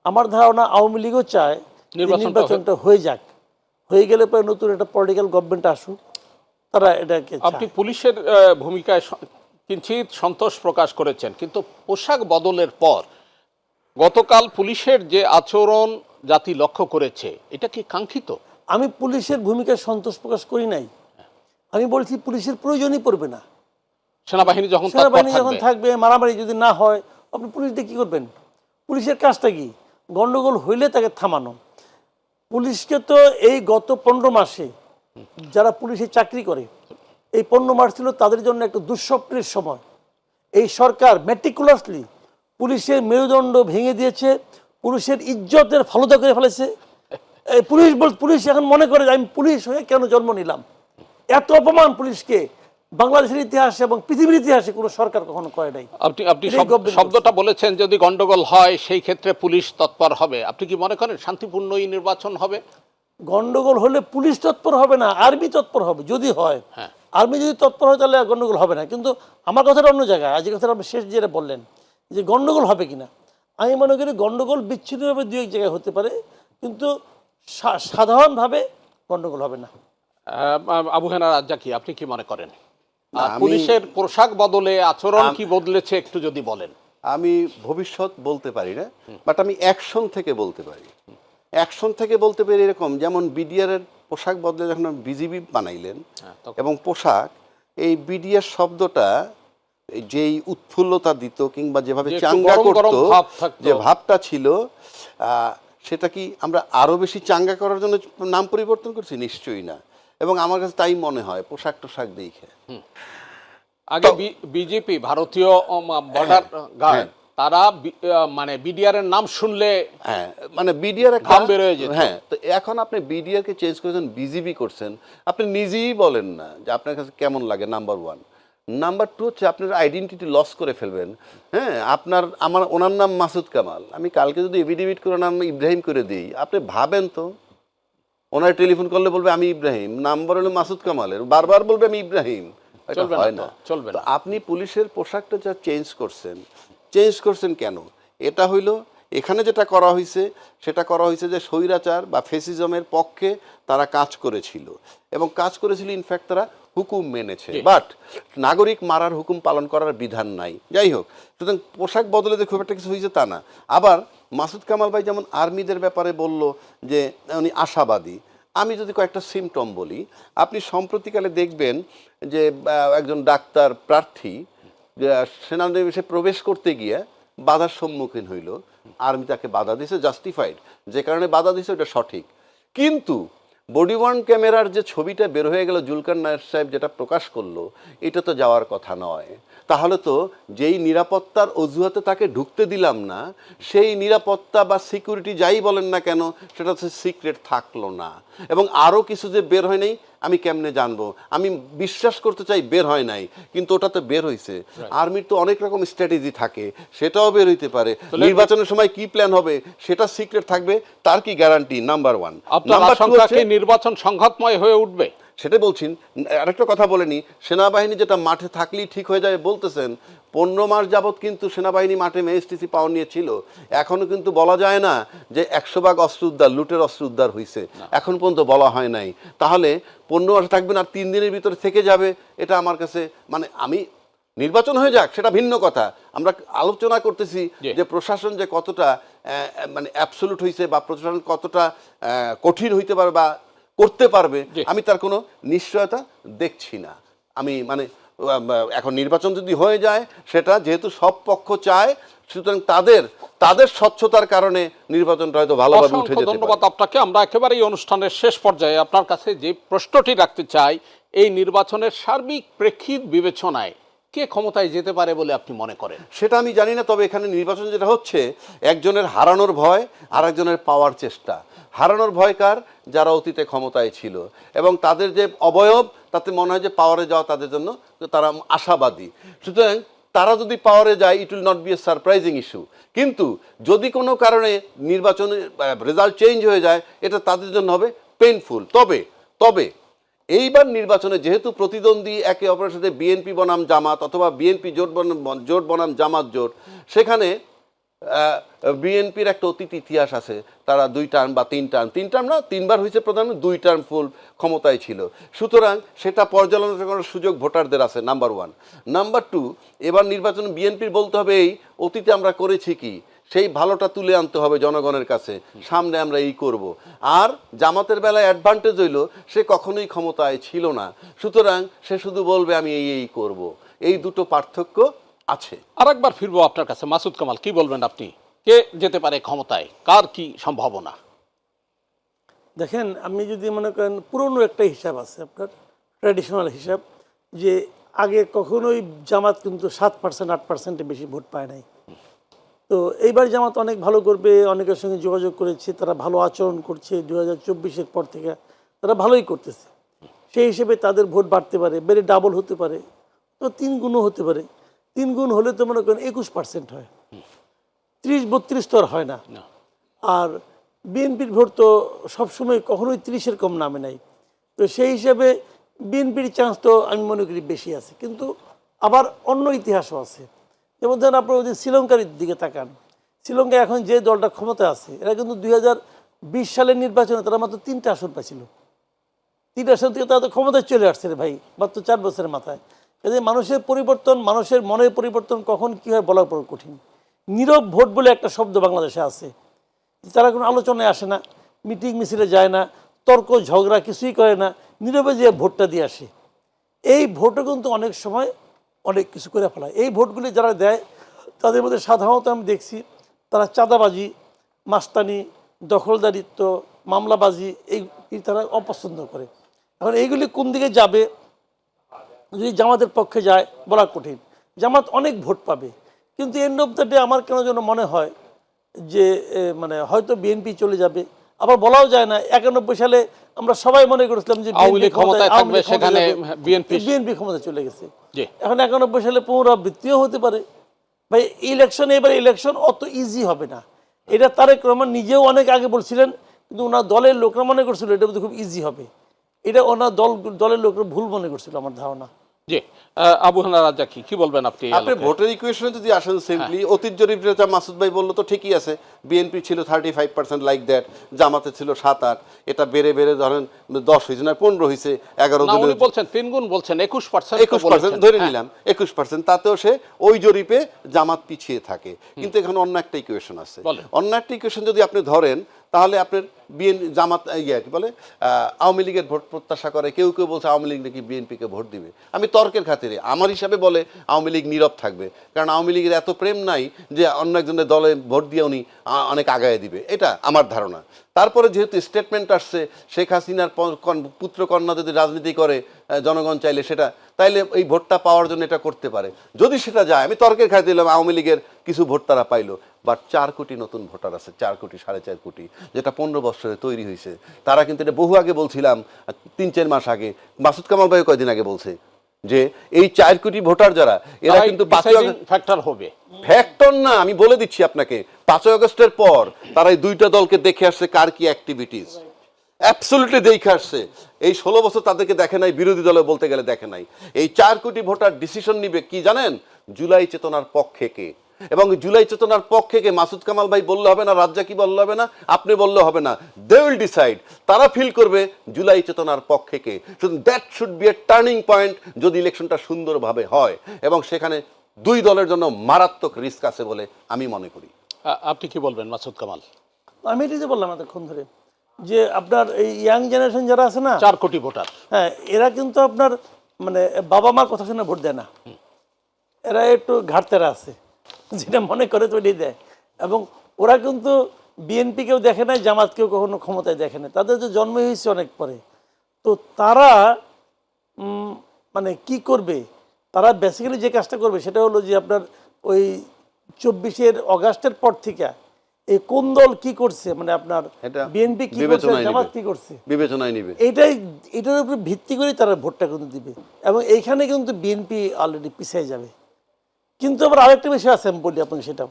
আমার ধারণা আওয়ামী লীগও চায় নির্বাচনটা হয়ে যাক, হয়ে গেলে পরে নতুন একটা পলিটিক্যাল গভর্নমেন্ট আসুক, তারা এটাকে। আপনি পুলিশের ভূমিকায় কিঞ্চিত সন্তোষ প্রকাশ করেছেন, কিন্তু পোশাক বদলের পর গতকাল পুলিশের যে আচরণ জাতি লক্ষ্য করেছে, এটা কি কাঙ্ক্ষিত? আমি পুলিশের ভূমিকায় সন্তোষ প্রকাশ করি নাই, আমি বলছি পুলিশের প্রয়োজনই পড়বে না। সেনাবাহিনী যখন থাকবে, মারামারি যদি না হয়, আপনি পুলিশ দিয়ে কী করবেন? পুলিশের কাজটা কি? গন্ডগোল হইলে তাকে থামানো। পুলিশকে তো এই গত 15 মাসে যারা পুলিশে চাকরি করে, এই 15 মাস ছিল তাদের জন্য একটা দুঃস্বপ্নের সময়। এই সরকার মেটিকুলাসলি পুলিশের মেরুদণ্ড ভেঙে দিয়েছে, পুলিশের ইজ্জতের ফালুদা করে ফেলেছে। এই পুলিশ এখন মনে করে যে আমি পুলিশ হয়ে কেন জন্ম নিলাম। এত অপমান পুলিশকে বাংলাদেশের ইতিহাসে এবং পৃথিবীর ইতিহাসে কোনো সরকার কখনো করে নাই। আপনি শব্দটা বলেছেন, যদি গন্ডগোল হয় সেই ক্ষেত্রে পুলিশ তৎপর হবে। আপনি কি মনে করেন শান্তিপূর্ণই নির্বাচন হবে? গন্ডগোল হলে পুলিশ তৎপর হবে না, আর্মি তৎপর হবে। যদি হয়, আর্মি যদি তৎপর হয় তাহলে গন্ডগোল হবে না। কিন্তু আমার কথাটা অন্য জায়গায়। আজকে কথাটা আপনি শেষ যেটা বললেন যে গন্ডগোল হবে কিনা, আমি মনে করি গন্ডগোল বিচ্ছিন্নভাবে দু এক জায়গায় হতে পারে, কিন্তু সাধারণভাবে গন্ডগোল হবে না। আবু হেনা রাজ্জাকি, আপনি কি মনে করেন? পুলিশের পোশাক বদলে আচরণ কি বদলেছে একটু যদি বলেন। আমি ভবিষ্যৎ বলতে পারি না, বাট আমি অ্যাকশন থেকে বলতে পারি। অ্যাকশন থেকে বলতে পারি এরকম, যেমন বিডিআরের পোশাক বদলে যখন বিজিবি বানাইলেন, এবং পোশাক, এই বিডিআর শব্দটা যেই উৎফুল্লতা দিত কিংবা যেভাবে চাঙ্গা করতো, যে ভাবটা ছিল, সেটা কি আমরা আরো বেশি চাঙ্গা করার জন্য নাম পরিবর্তন করছি? নিশ্চয়ই না। এবং আমার কাছে তাই মনে হয় পোশাক টোশাক দেখে। আগে বিজেপি, ভারতীয় বর্ডার গার্ড, তারা মানে বিডিআর এর নাম শুনলে মানে বিডিআর ঘাম বের হয়ে যেত। হ্যাঁ, তো এখন আপনি বিডিআর কে চেঞ্জ করেছেন, বিজিবি করছেন। আপনি নিজেই বলেন না যে আপনার কাছে কেমন লাগে, নাম্বার 1। নাম্বার 2 হচ্ছে আপনার আইডেন্টিটি লস করে ফেলবেন। হ্যাঁ, ওনার নাম মাসুদ কামাল, আমি কালকে যদি এভিডেভিট করে নাম ইব্রাহিম করে দিই, আপনি ভাবেন তো, ওনার টেলিফোন করলে বলবে আমি ইব্রাহিম, নাম্বার হলো মাসুদ কামালের, বারবার বলবে আমি ইব্রাহিম, এটা হয় না। তো আপনি পুলিশের পোশাকটা যা চেঞ্জ করছেন কেন? এটা হইল, এখানে যেটা করা হয়েছে সেটা করা হয়েছে যে স্বৈরাচার বা ফেসিজমের পক্ষে তারা কাজ করেছিল, এবং কাজ করেছিল ইনফ্যাক্ট তারা হুকুম মেনেছে, বাট নাগরিক মারার হুকুম পালন করার বিধান নাই। যাই হোক, সুতরাং পোশাক বদলে যে খুব একটা কিছু হয়েছে তা না। আবার মাসুদ কামাল ভাই যেমন আর্মিদের ব্যাপারে বলল যে উনি আশাবাদী, আমি যদি কয়েকটা সিমটম বলি, আপনি সম্প্রতিকালে দেখবেন যে একজন ডাক্তার প্রার্থী সেনানিবাসে প্রবেশ করতে গিয়ে বাধার সম্মুখীন হইল, আর্মি তাকে বাধা দিয়েছে, জাস্টিফাইড, যে কারণে বাধা দিয়েছে ওটা সঠিক। কিন্তু বডি ওয়ার্ন ক্যামেরার যে ছবিটা বের হয়ে গেল, জুলকার নায়ের সাহেব যেটা প্রকাশ করলো, এটা তো যাওয়ার কথা নয়। তাহলে তো যেই নিরাপত্তার অজুহাতে তাকে ঢুকতে দিলাম না, সেই নিরাপত্তা বা সিকিউরিটি যাই বলেন না কেন, সেটা হচ্ছে সিক্রেট থাকলো না। এবং আরও কিছু যে বের হয় নাই, আমি কেমনে জানবো? আমি বিশ্বাস করতে চাই বের হয় নাই, কিন্তু ওটা তো বের হয়েছে। আর্মির তো অনেক রকম স্ট্র্যাটেজি থাকে, সেটাও বের হইতে পারে। নির্বাচনের সময় কি প্ল্যান হবে সেটা সিক্রেট থাকবে, তার কি গ্যারান্টি? নাম্বার 1। নির্বাচন সংঘাতময় হয়ে উঠবে সেটা বলছেন। আরেকটা কথা বলেনি, সেনাবাহিনী যেটা মাঠে থাকলেই ঠিক হয়ে যাবে বলতেছেন, 15 মাস যাবৎ কিন্তু সেনাবাহিনী মাঠে MSTC পাওয়ার নিয়ে ছিল। এখনো কিন্তু বলা যায় না যে 100 ভাগ অস্ত্র উদ্ধার, লুটের অস্ত্র উদ্ধার হয়েছে, এখন পর্যন্ত বলা হয় নাই। তাহলে 15 মাস থাকবেন আর 3 দিনের ভিতরে থেকে যাবে, এটা আমার কাছে মানে আমি নির্বাচন হয়ে যাক সেটা ভিন্ন কথা, আমরা আলোচনা করতেছি যে প্রশাসন যে কতটা মানে অ্যাবসলিউট হয়েছে বা প্রশাসন কতটা কঠিন হইতে পারে বা করতে পারবে, আমি তার কোনো নিশ্চয়তা দেখছি না। আমি মানে এখন নির্বাচন যদি হয়ে যায়, সেটা যেহেতু সব পক্ষ চায়, সুতরাং তাদের স্বচ্ছতার কারণে নির্বাচনটা হয়তো ভালোভাবে উঠে যেতে পারে। ধন্যবাদ আপনাকে। আমরা একেবারেই অনুষ্ঠানের শেষ পর্যায়ে আপনার কাছে যে প্রশ্নটি রাখতে চাই, এই নির্বাচনের সার্বিক প্রেক্ষিত বিবেচনায় কে ক্ষমতায় যেতে পারে বলে আপনি মনে করেন? সেটা আমি জানি না, তবে এখানে নির্বাচন যেটা হচ্ছে, একজনের হারানোর ভয় আর একজনের পাওয়ার চেষ্টা। হারানোর ভয় কার? যারা অতীতে ক্ষমতায় ছিল এবং তাদের যে অবয়ব, তাতে মনে হয় যে পাওয়ারে যাওয়া তাদের জন্য তারা আশাবাদী। সুতরাং তারা যদি পাওয়ারে যায়, it will not be a surprising issue. কিন্তু যদি কোনো কারণে নির্বাচনের রেজাল্ট চেঞ্জ হয়ে যায়, এটা তাদের জন্য হবে পেইনফুল। তবে এইবার নির্বাচনে যেহেতু প্রতিদ্বন্দ্বী একে অপরের সাথে বিএনপি বনাম জামাত অথবা বিএনপি জোট বনাম জামাত জোট, সেখানে বিএনপির একটা অতীত ইতিহাস আছে। তারা 2 টার্ম বা 3 টার্ম না, 3 বার হয়েছে প্রধানমন্ত্রী, 2 টার্ম ফুল ক্ষমতায় ছিল। সুতরাং সেটা পর্যালোচনা করার সুযোগ ভোটারদের আছে, নাম্বার 1। নাম্বার 2, এবার নির্বাচন বিএনপির বলতে হবে এই অতীতে আমরা করেছি কি, সেই ভালোটা তুলে আনতে হবে জনগণের কাছে, সামনে আমরা এই করব। আর জামাতের বেলায় অ্যাডভান্টেজ হইল সে কখনোই ক্ষমতায় ছিল না, সুতরাং সে শুধু বলবে আমি এই করব। এই দুটো পার্থক্য আছে। আরেকবার ফিরবো আপনার কাছে, মাসুদ কামাল, কি বলবেন আপনি? কে যেতে পারে ক্ষমতায়, কার কি সম্ভাবনা? দেখেন, আমি যদি মনে করেন পুরনো একটা হিসাব আছে আপনার, ট্র্যাডিশনাল হিসাব, যে আগে কখনোই জামাত কিন্তু 7% 8% বেশি ভোট পায় নাই। তো এইবার জামাত অনেক ভালো করবে, অনেকের সঙ্গে যোগাযোগ করেছে, তারা ভালো আচরণ করছে, 2024-এর পর থেকে তারা ভালোই করতেছে। সেই হিসেবে তাদের ভোট বাড়তে পারে, বেড়ে ডাবল হতে পারে, তো 3 গুণও হতে পারে। 3 গুণ হলে তো মনে করেন 21% হয়, 30-32 তো আর হয় না। আর বিএনপির ভোট তো সবসময় কখনোই 30-এর কম নামে নাই। তো সেই হিসাবে বিএনপির চান্স তো আমি মনে করি বেশি আছে। কিন্তু আবার অন্য ইতিহাসও আছে, যেমন ধরেন আপনার যদি শ্রীলঙ্কার দিকে তাকান, শ্রীলঙ্কা এখন যে দলটা ক্ষমতায় আছে, এরা কিন্তু 2020 সালের নির্বাচনে তারা মাত্র 3টা আসন পাইছিল। 3টা আসন থেকে তারা তো ক্ষমতায় চলে আসছে রে ভাই, মাত্র 4 বছরের মাথায়। কাজে মানুষের পরিবর্তন, মানুষের মনের পরিবর্তন কখন কী হয় বলার পর কঠিন। নীরব ভোট বলে একটা শব্দ বাংলাদেশে আছে, তারা কোনো আলোচনায় আসে না, মিটিং মিছিলে যায় না, তর্ক ঝগড়া কিছুই করে না, নীরবে যে ভোটটা দিয়ে আসে। এই ভোটও কিন্তু অনেক সময় অনেক কিছু করে ফেলায়। এই ভোটগুলি যারা দেয় তাদের মধ্যে সাধারণত আমি দেখছি তারা চাঁদাবাজি, মাস্তানি, দখলদারিত্ব, মামলাবাজি এই তারা অপছন্দ করে। এখন এইগুলি কোন দিকে যাবে, যদি জামাতের পক্ষে যায় বলা কঠিন। জামাত অনেক ভোট পাবে, কিন্তু এন্ড অফ দ্য ডে আমার কেন যেন মনে হয় যে মানে হয়তো বিএনপি চলে যাবে। আবার বলাও যায় না, 91 সালে আমরা সবাই মনে করেছিলাম যে বিএনপি ক্ষমতা চলে গেছে। এখন 91 সালে পুনরাবৃত্তিও হতে পারে। ভাই ইলেকশন, এবার ইলেকশন অত ইজি হবে না, এটা তারেক রহমান নিজেও অনেক আগে বলছিলেন, কিন্তু ওনার দলের লোকরা মনে করছিল এটা খুব ইজি হবে। এটা ওনার দলের লোকরা ভুল মনে করছিল আমার ধারণা। জি, আবু হানা রাজ্জাকি, কি বলবেন আপনি? আপনি ভোটের ইকুয়েশনে যদি আসেন, সিম্পলি অতীত জরিপ যেটা মাসুদ ভাই বললো তো ঠিকই আছে। বিএনপি ছিল 35% লাইক দ্যাট, জামাতে ছিল 7-8, এটা বেড়ে ধরেন 10 হয়েছে না 15 হয়েছে, 11 উনি বলছেন 3 গুণ, বলছেন 21% ধরে নিলাম, 21%, তাতেও সে ওই জরিপে জামাত পিছিয়ে থাকে। কিন্তু এখানে অন্য একটা ইকুয়েশন আছে। অন্য একটা ইকুয়েশন যদি আপনি ধরেন, তাহলে আপনার জামাত কি বলে আওয়ামী লীগের ভোট প্রত্যাশা করে, কেউ বলছে আওয়ামী লীগ নাকি বিএনপিকে ভোট দিবে। আমি তর্কের খাতিরে আমার হিসাবে বলে আওয়ামী লীগ নীরব থাকবে, কারণ আওয়ামী লীগের এত প্রেম নাই যে অন্য একজনের দলে ভোট দিয়ে উনি অনেক আগায় দিবে, এটা আমার ধারণা। তারপরে যেহেতু স্টেটমেন্ট আসছে শেখ হাসিনার পুত্র কন্যা যদি রাজনীতি করে জনগণ চাইলে সেটা, তাইলে এই ভোটটা পাওয়ার জন্য এটা করতে পারে। যদি সেটা যায়, আমি তর্কের খাতিরে দিলাম আওয়ামী লীগের কিছু ভোট তারা পাইলো, বাট 4 কোটি নতুন ভোটার আছে, 4 কোটি 4.5 কোটি, যেটা 15 বছরে তৈরি হয়েছে। তারা কিন্তু এটা বহু আগে বলছিলাম, 3-4 মাস আগে মাসুদ কামাল ভাই কয়দিন আগে বলছে যে এই 4 কোটি ভোটার যারা, এরা কিন্তু ফ্যাক্টর হবে। ফ্যাক্টর না, আমি বলে দিচ্ছি আপনাকে, 5 আগস্টের পর তারা এই 2টা দলকে দেখে আসছে কার কি অ্যাক্টিভিটিস। অ্যাবসলিউটলি দেখে আসছে। এই 16 বছর তাদেরকে দেখে নাই, বিরোধী দলে বলতে গেলে দেখে নাই। এই 4 কোটি ভোটার ডিসিশন নিবে কি জানেন? জুলাই চেতনার পক্ষে কে, এবং জুলাই চেতনার পক্ষে কে মাসুদ কামাল ভাই বললে হবে না, রাজ্জাকি বললে হবে না, আপনি বললে হবে না। দে উইল ডিসাইড, তারা ফিল করবে জুলাই চেতনার পক্ষে কে। শুধু that should B A turning point যদি ইলেকশনটা সুন্দরভাবে হয়, এবং সেখানে দুই দলের জন্য মারাত্মক রিস্ক আছে বলে আমি মনে করি। আপনি কি বলবেন মাসুদ কামাল? আমি এটাই যে বললাম এতক্ষণ ধরে যে আপনার এই ইয়াং জেনারেশন যারা আছে না, 4 কোটি ভোটার, হ্যাঁ, এরা কিন্তু আপনার মানে বাবা মার কথা শুনে ভোট দেয় না। এরা একটু ঘাটতেরা আছে, যেটা মনে করে তো ওইটাই দেয়। এবং ওরা কিন্তু বিএনপিকেও দেখে নাই, জামাতকেও কখনো ক্ষমতায় দেখে নাই, তাদের যে জন্ম হয়েছে অনেক পরে। তো তারা মানে কি করবে, তারা বেসিক্যালি যে কাজটা করবে সেটা হলো যে আপনার ওই 24 অগাস্টের পর থেকে এই কোন দল কি করছে, মানে আপনার এটা বিএনপি কি করছে, বিবেচনায় জামাত নিবে। কি করছে, বিবেচনায় নিবে। এটার উপর ভিত্তি করে তারা ভোটটা কিন্তু দিবে। এবং এইখানে কিন্তু বিএনপি অলরেডি পিছিয়ে যাবে। কিন্তু আবার আরেকটা বিষয় আছে, আমি বলি আপনাকে সেটা,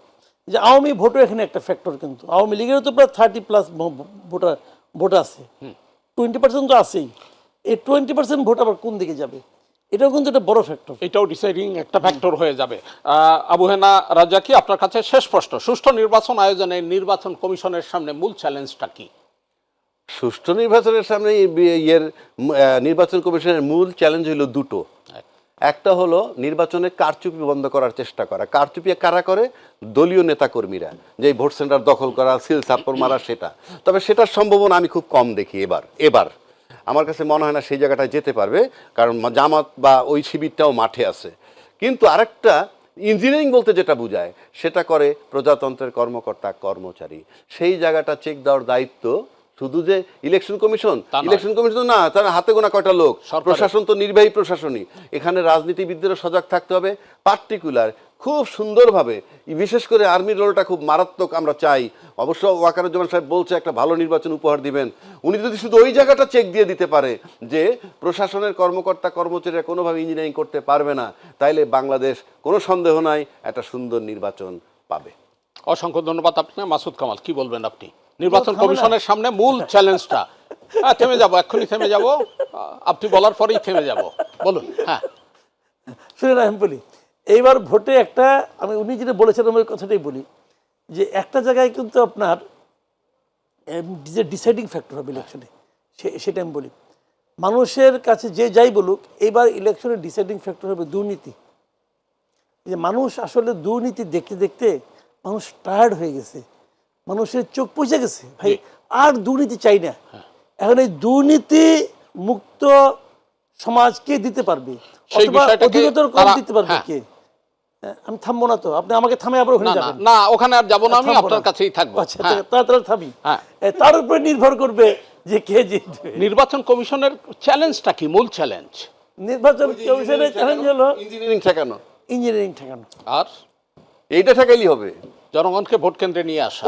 যে আওয়ামী ভোটও এখানে একটা ফ্যাক্টর। কিন্তু আওয়ামী লীগেরও তো প্রায় 30+ ভোট আছে, 20% তো আছেই। এই 20% ভোট আবার কোন দিকে যাবে, এটাও কিন্তু একটা বড় ফ্যাক্টর। এটাও ডিসাইডিং একটা ফ্যাক্টর হয়ে যাবে। আবু হেনা রাজ্জাকি, আপনার কাছে শেষ প্রশ্ন, সুষ্ঠু নির্বাচন আয়োজনে নির্বাচন কমিশনের সামনে মূল চ্যালেঞ্জটা কি? সুষ্ঠু নির্বাচনের সামনে নির্বাচন কমিশনের মূল চ্যালেঞ্জ হলো দুটো। একটা হলো নির্বাচনে কারচুপি বন্ধ করার চেষ্টা করা। কারচুপি কারা করে? দলীয় নেতাকর্মীরা, যে ভোট সেন্টার দখল করা, সিল সাপ্পর মারা, সেটা। তবে সেটার সম্ভাবনা আমি খুব কম দেখি এবার আমার কাছে মনে হয় না সেই জায়গাটায় যেতে পারবে, কারণ জামাত বা ওই শিবিরটাও মাঠে আছে। কিন্তু আরেকটা, ইঞ্জিনিয়ারিং বলতে যেটা বোঝায় সেটা করে প্রজাতন্ত্রের কর্মকর্তা কর্মচারী। সেই জায়গাটা চেক দেওয়ার দায়িত্ব শুধু যে ইলেকশন কমিশন না, তার হাতে গোনা কয়টা লোক। প্রশাসন তো নির্বাহী প্রশাসনই। এখানে রাজনীতিবিদদেরও সজাগ থাকতে হবে, পার্টিকুলার খুব সুন্দরভাবে। বিশেষ করে আর্মির রোলটা খুব মারাত্মক আমরা চাই। অবশ্য ওয়াকারুজ্জামান সাহেব বলছে একটা ভালো নির্বাচন উপহার দিবেন। উনি যদি শুধু ওই জায়গাটা চেক দিয়ে দিতে পারে যে প্রশাসনের কর্মকর্তা কর্মচারীরা কোনোভাবে ইঞ্জিনিয়ারিং করতে পারবে না, তাইলে বাংলাদেশ কোনো সন্দেহ নাই একটা সুন্দর নির্বাচন পাবে। অসংখ্য ধন্যবাদ আপনাকে। মাসুদ কামাল, কি বলবেন আপনি? নির্বাচন কমিশনের সামনে মূল চ্যালেঞ্জটা। থেমে যাব, এক্ষুনি থেমে যাব, আপনি বলার পরেই থেমে যাব, বলুন। হ্যাঁ, শুনে আমি বলি, এইবার ভোটে একটা, আমি উনি যেটা বলেছেন ওই কথাটাই বলি, যে একটা জায়গায় কিন্তু আপনার যে ডিসাইডিং ফ্যাক্টর হবে ইলেকশনে, সেটা আমি বলি, মানুষের কাছে যে যাই বলুক, এবার ইলেকশনের ডিসাইডিং ফ্যাক্টর হবে দুর্নীতি। যে মানুষ আসলে দুর্নীতি দেখতে দেখতে মানুষ টায়ার্ড হয়ে গেছে, মানুষের চোখ পচে গেছে, ভাই আর দুর্নীতি চাই না। এখন এই দুর্নীতি মুক্ত সমাজ কে দিতে পারবে, অথবা অধিকতর কম দিতে পারবে কে? আমি থামবো না তো, আপনি আমাকে থামে আবার ওখানে যাবেন না, ওখানে আর যাবো না, আমি আপনার কাছেই থাকবো। আচ্ছা, তাড়াতাড়ি থামি। তার উপরে নির্ভর করবে যে কে জিতবে। নির্বাচন কমিশনের চ্যালেঞ্জটা কি? মূল চ্যালেঞ্জ নির্বাচন কমিশনের চ্যালেঞ্জ হলো ইঞ্জিনিয়ারিং ঠেকানো। ইঞ্জিনিয়ারিং ঠেকানো, আর এইটা ঠেকাইলেই হবে। জনগণকে ভোট কেন্দ্রে নিয়ে আসা,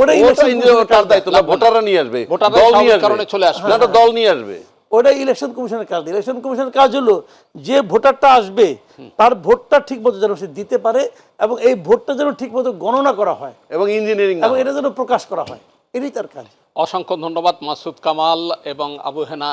তার দায়িত্ব না, ভোটাররা নিয়ে আসবে, দল নিয়ে আসবে, চলে আসবে, দল নিয়ে আসবে। ওটা ইলেকশন কমিশনের কাজ। ইলেকশন কমিশনের কাজ হলো যে ভোটারটা আসবে তার ভোটটা ঠিক মতো যেন সে দিতে পারে, এবং এই ভোটটা যেন ঠিক মতো গণনা করা হয়, এবং ইঞ্জিনিয়ারিং, এবং এটা যেন প্রকাশ করা হয়, এটাই তার কাজ। অসংখ্য ধন্যবাদ মাসুদ কামাল এবং আবু হেনা